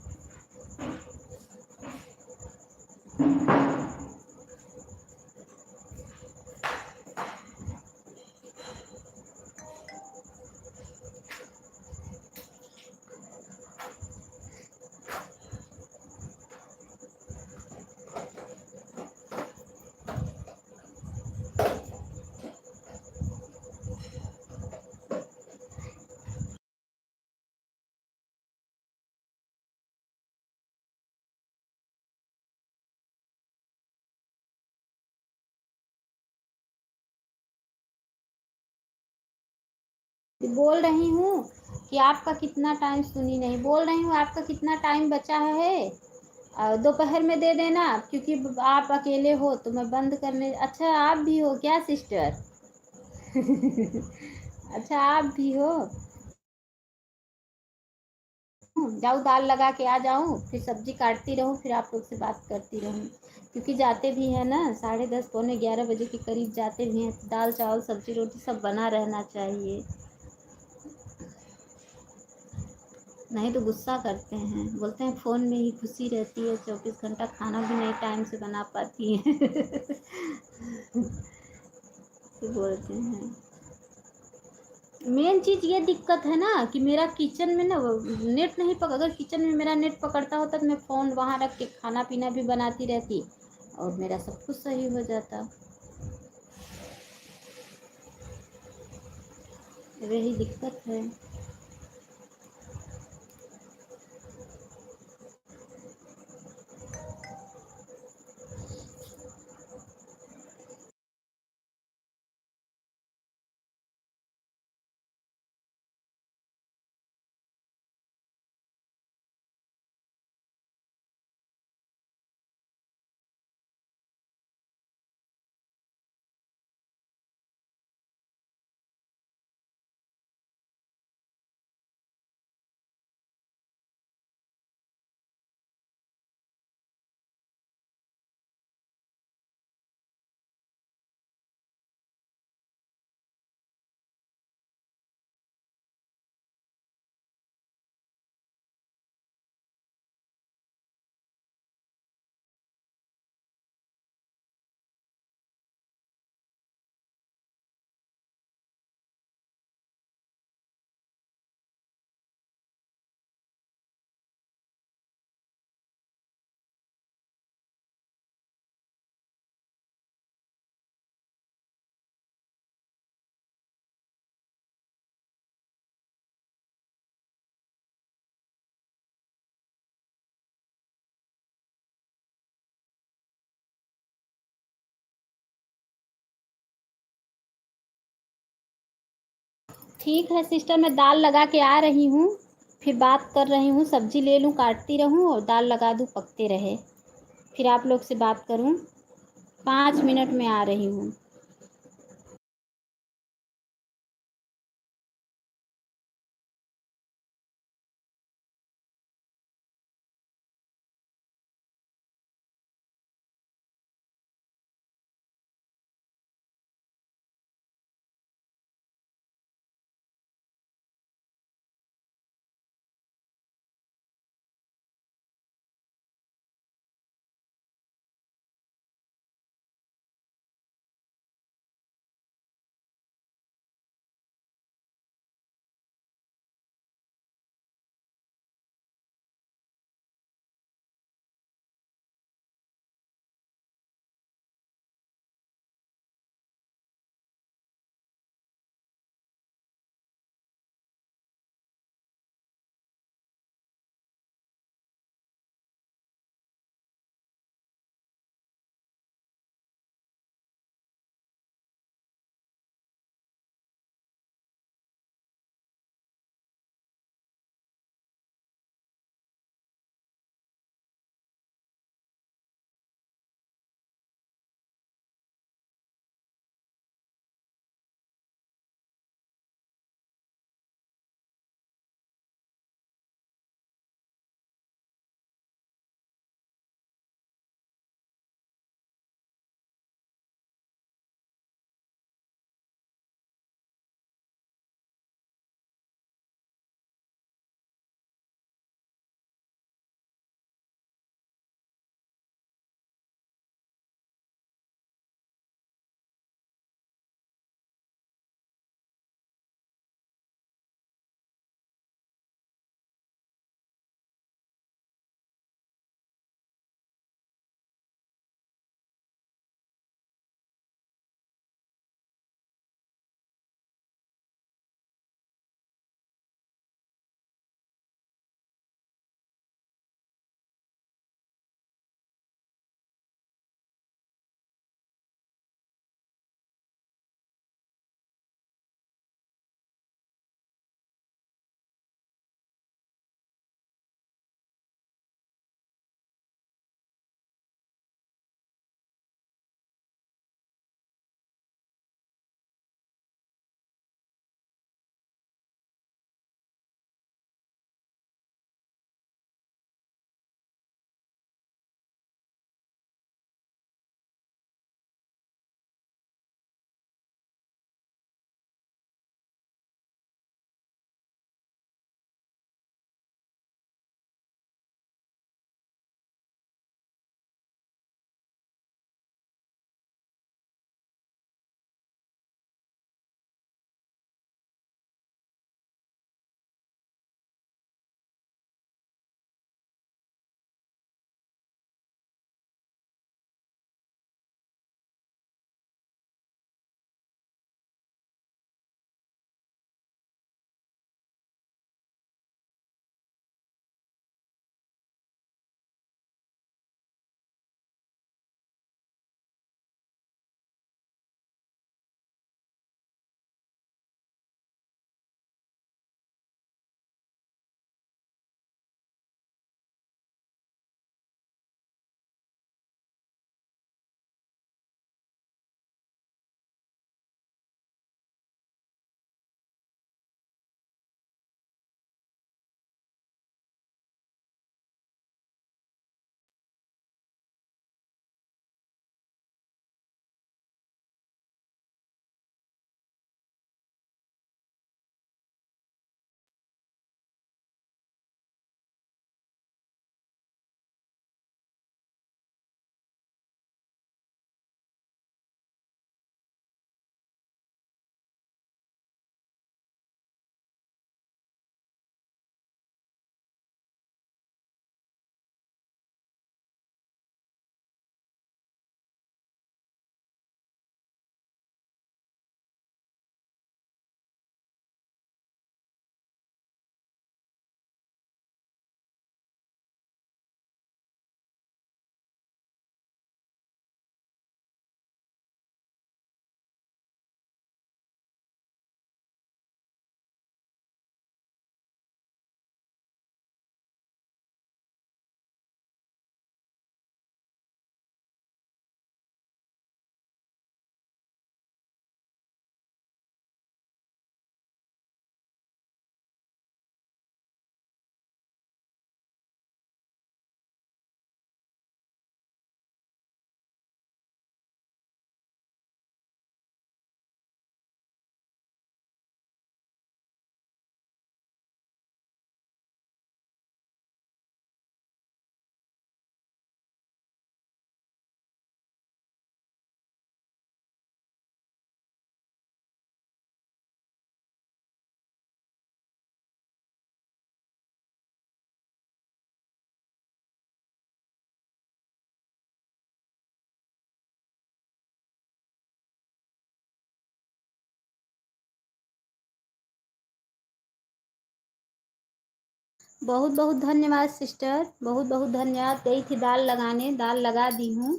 बोल रही हूँ कि आपका कितना टाइम, सुनी नहीं, बोल रही हूँ आपका कितना टाइम बचा है, दोपहर में दे देना, क्योंकि आप अकेले हो तो मैं बंद करने। अच्छा आप भी हो क्या सिस्टर? अच्छा आप भी हो। जाऊँ दाल लगा के आ जाऊँ, फिर सब्जी काटती रहूँ, फिर आप लोग से बात करती रहूँ, क्योंकि जाते भी हैं ना 10:30 पौने 11 बजे के करीब जाते भी हैं, तो दाल चावल सब्जी रोटी सब बना रहना चाहिए। नहीं तो गुस्सा करते हैं, बोलते हैं फ़ोन में ही खुशी रहती है, 24 घंटा खाना भी नहीं टाइम से बना पाती है। तो बोलते हैं। मेन चीज़ ये दिक्कत है ना कि मेरा किचन में ना नेट नहीं पकड़, अगर किचन में मेरा नेट पकड़ता होता तो मैं फ़ोन वहाँ रख के खाना पीना भी बनाती रहती और मेरा सब कुछ सही हो जाता। वही दिक्कत है। ठीक है सिस्टर, मैं दाल लगा के आ रही हूँ, फिर बात कर रही हूँ, सब्जी ले लूँ, काटती रहूँ और दाल लगा दूँ, पकते रहे, फिर आप लोग से बात करूँ। 5 मिनट में आ रही हूँ। बहुत बहुत धन्यवाद सिस्टर, बहुत बहुत धन्यवाद। गई थी दाल लगाने, दाल लगा दी हूँ।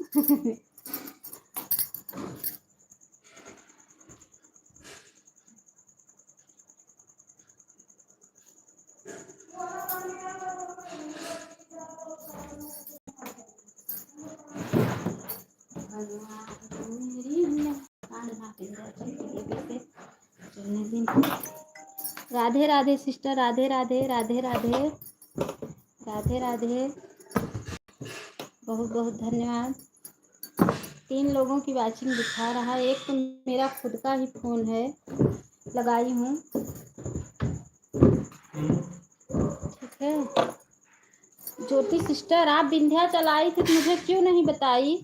राधे राधे सिस्टर, राधे राधे, राधे राधे, राधे राधे, बहुत बहुत धन्यवाद। 3 लोगों की वाचिंग दिखा रहा है। एक तो मेरा खुद का ही फोन है, लगाई हूँ। ठीक है। ज्योति सिस्टर, आप विंध्याचल आई थी तो मुझे क्यों नहीं बताई?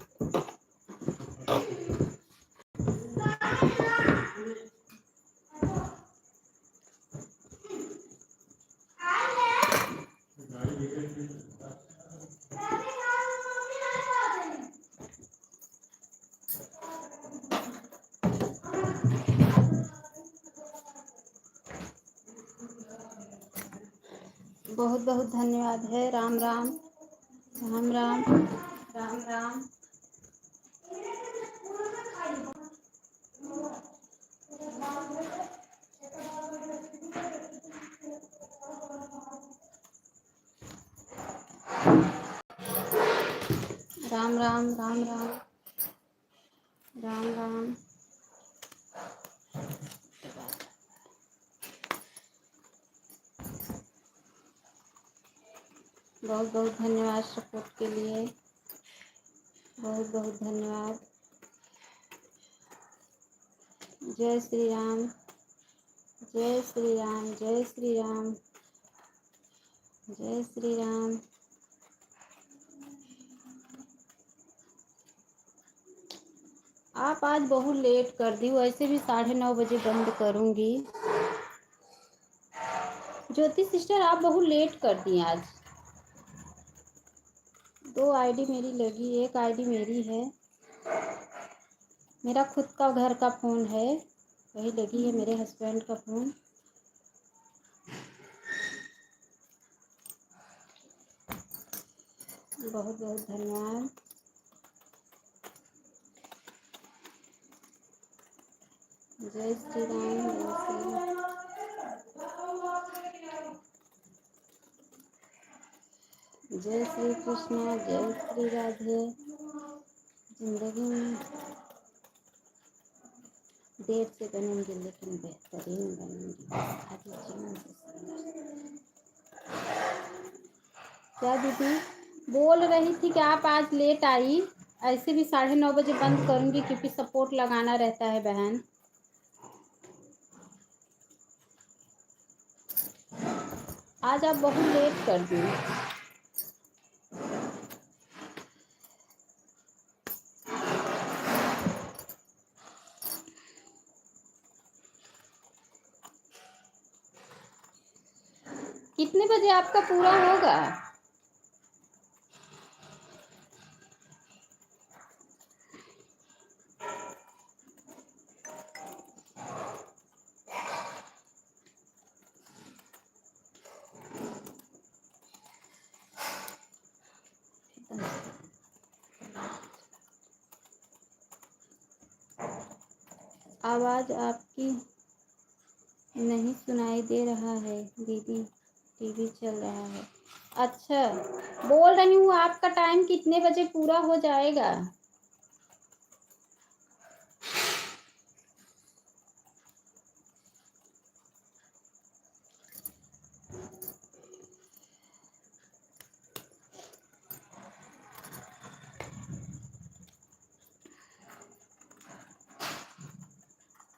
बहुत बहुत धन्यवाद है। राम राम, राम राम, राम राम। राम राम, राम राम, राम राम। बहुत बहुत धन्यवाद सपोर्ट के लिए, बहुत बहुत धन्यवाद। जय श्री राम, जय श्री राम, जय श्री राम, जय श्री राम। आप आज बहुत लेट कर दी, वैसे भी 9:30 बजे बंद करूँगी। ज्योति सिस्टर, आप बहुत लेट कर दी आज। 2 आईडी मेरी लगी, एक आईडी मेरी है, मेरा खुद का घर का फ़ोन है, वही लगी है, मेरे हस्बैंड का फ़ोन। बहुत बहुत धन्यवाद। जय श्री राम, जय श्री कृष्ण, जय श्री राधे। जिंदगी में देर से बनेंगे लेकिन बेहतरीन बनेंगे। क्या दीदी बोल रही थी कि आप आज लेट आई? ऐसे भी 9:30 बजे बंद करूँगी क्योंकि सपोर्ट लगाना रहता है बहन। आज आप बहुत लेट कर दी। कितने बजे आपका पूरा होगा? आवाज़ आपकी नहीं सुनाई दे रहा है दीदी, टीवी चल रहा है। अच्छा, बोल रही हूँ आपका टाइम कितने बजे पूरा हो जाएगा?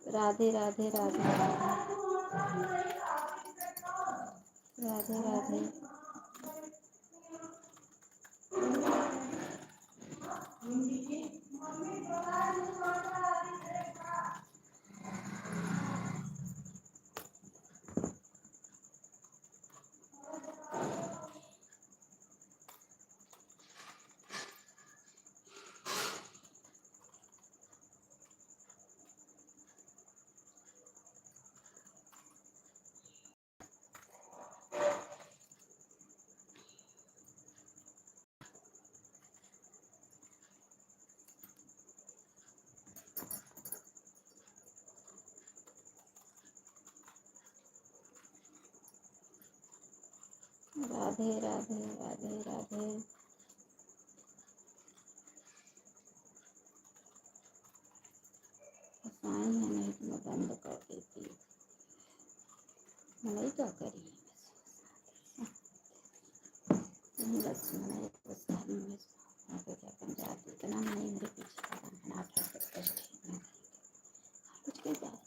राधे राधे, राधे राधे, राधे। राधे राधे राधे राधे। फसाई है, नहीं तो मैं बंद कर देती। नहीं क्या करी बस मैं बस में आगे क्या पंचायत इतना नहीं मेरे पीछे पड़ा है ना, कुछ के जाता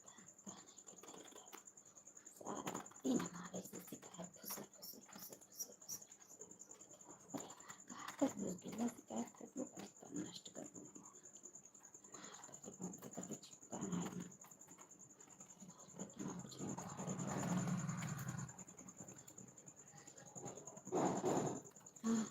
सारा दिन हमारे से शिकायत फुसर फुसर फुसर फुसर फुसर कर दूँगी शिकायत कर दूँ नष्ट कर दूँगी कभी चिपकाना है कितना कुछ नहीं हाँ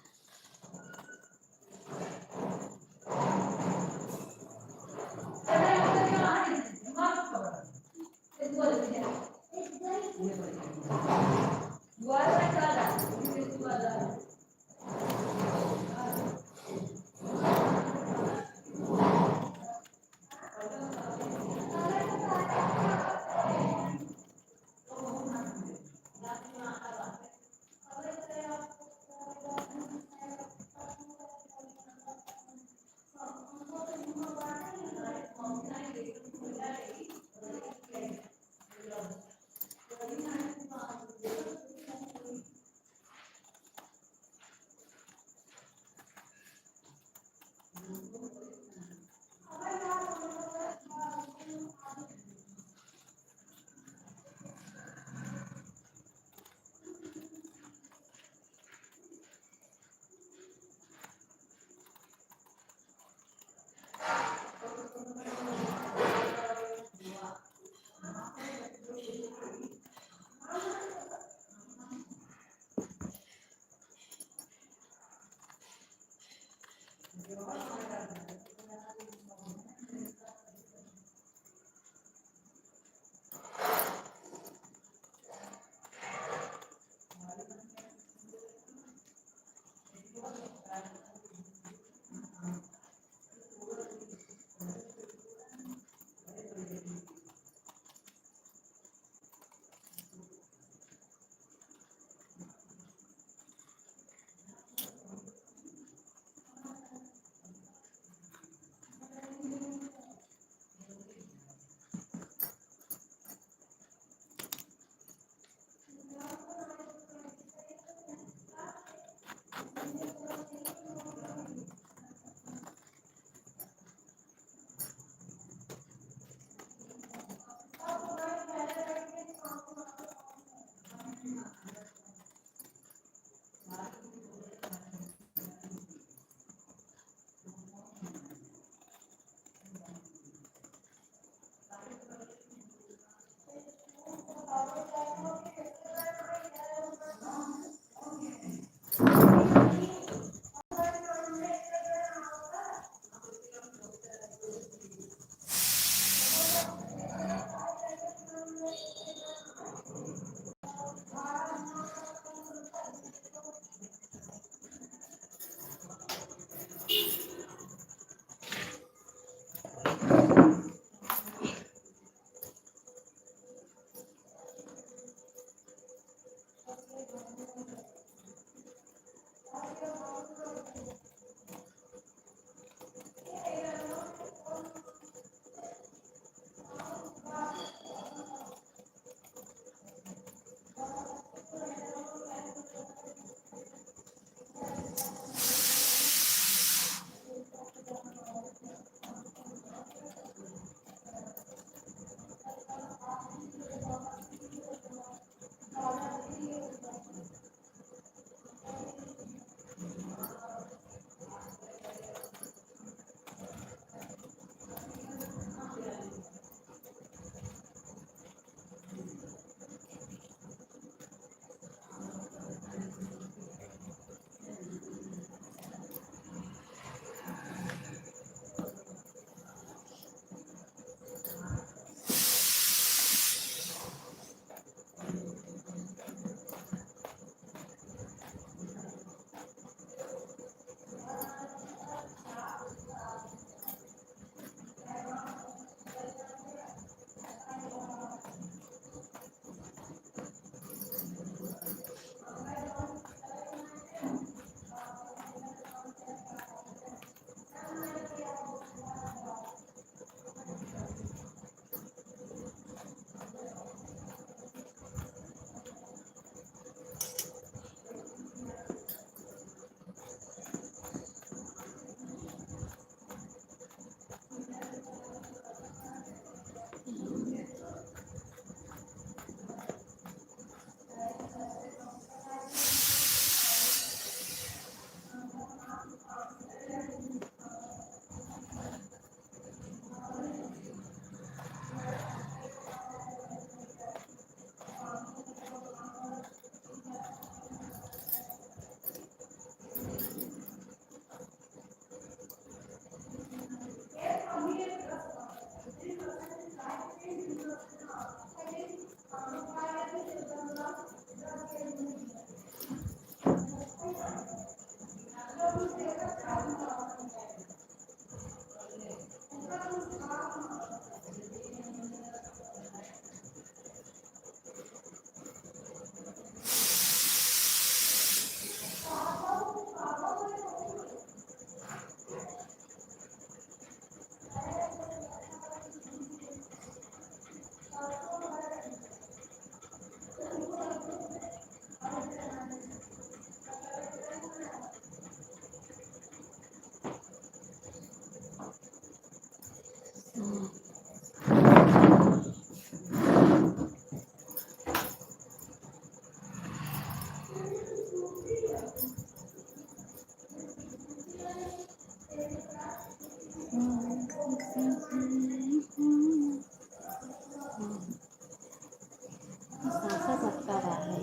सांसद लगता रहा है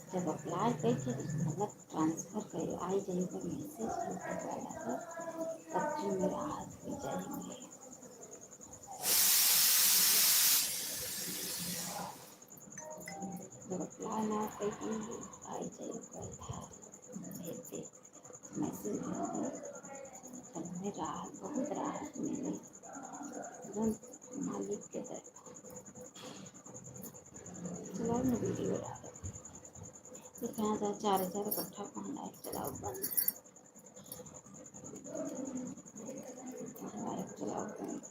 जब अप्लाई करके मतलब ट्रांसफ़र कर आई जाएगा मैसेज यूट्यूब वाला तब जो मेरा हाथ भी जाएंगे जब अप्लाई ना करके आई जाएगा भेजते मैसेज भेजते तब में राहत बहुत राहत मिली तुरंत मालिक के दर चलाओ ना वीडियो डालो तो कहाँ था 4,000 इकट्ठा कहाँ लाइक चलाओ बंद लाइक चलाओ बंद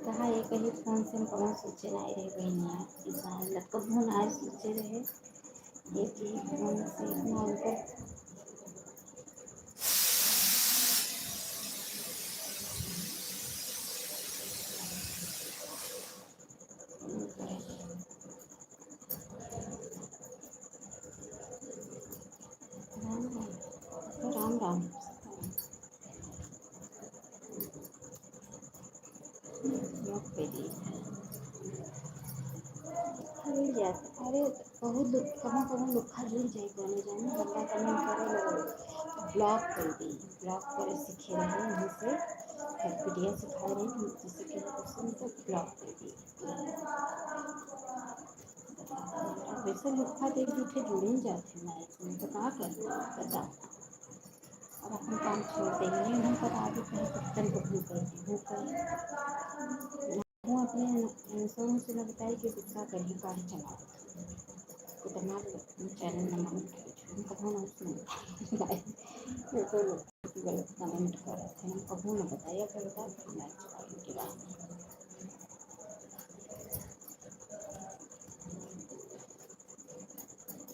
कहा ये कहीं फोन से कौन सोचे नहीं रहे बहनिया इंसान लग फोन आज सोचे रहे ये कि फोन से इतना उनको राम राम राम पे दी खरीद जाते अरे बहुत दुख कहाँ कहाँ लोग खरीद जाए गाने जाने बंदा कमेंट करे लोग ब्लॉक कर दी ब्लॉक करे सीखे रहे वहीं से वीडियो सिखा रहे हैं जैसे कि उसने तो ब्लॉक कर दी वैसे लोग खाते एक दूसरे जुड़ ही जाते हैं इसमें तो कहाँ करते बताओ और अपन काम छोड़ देंगे नहीं पता आगे कहीं पत्थर को भी कर दी वो कर वो अपने सोच से लगता है कि गुस्सा कर ही काम चला इतना चैनल नंबर कभी ना उसमें तो गलत कमेंट कर रहे थे हम कभी ना बताया करता लाइक चलाने के बाद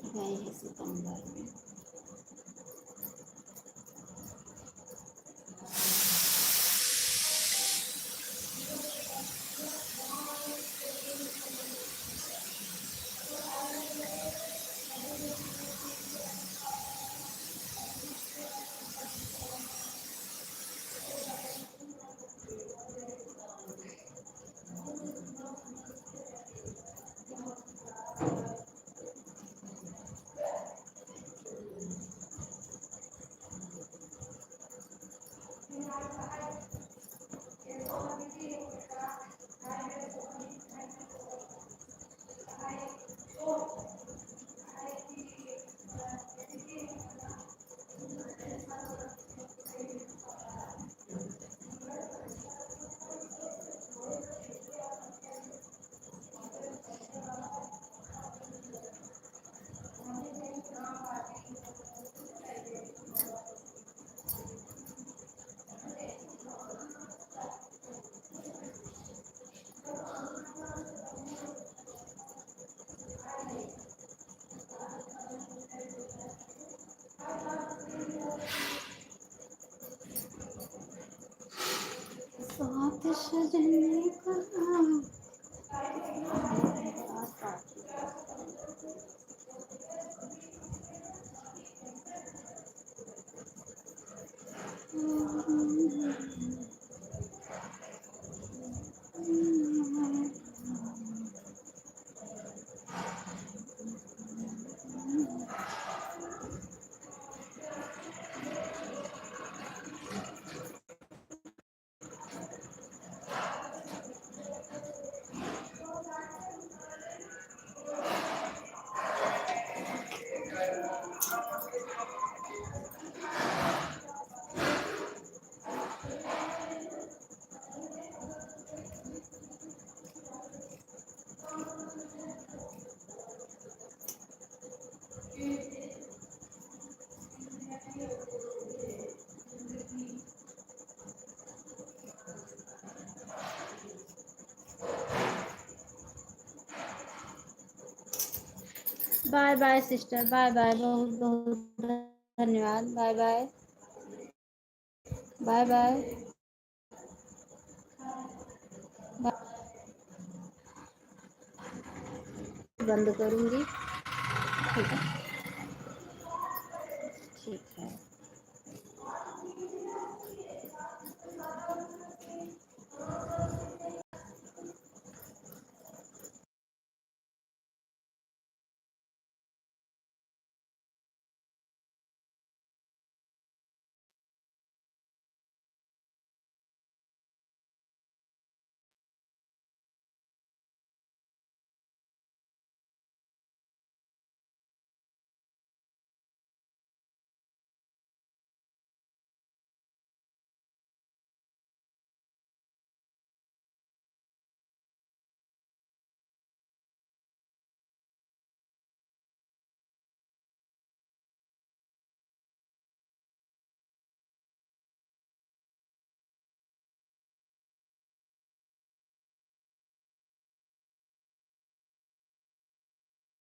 गए हैं सितंबर में साथ सजने का bye bye sister bye bye बहुत बहुत धन्यवाद बाय बाय बाय बाय बंद करूँगी। ठीक है।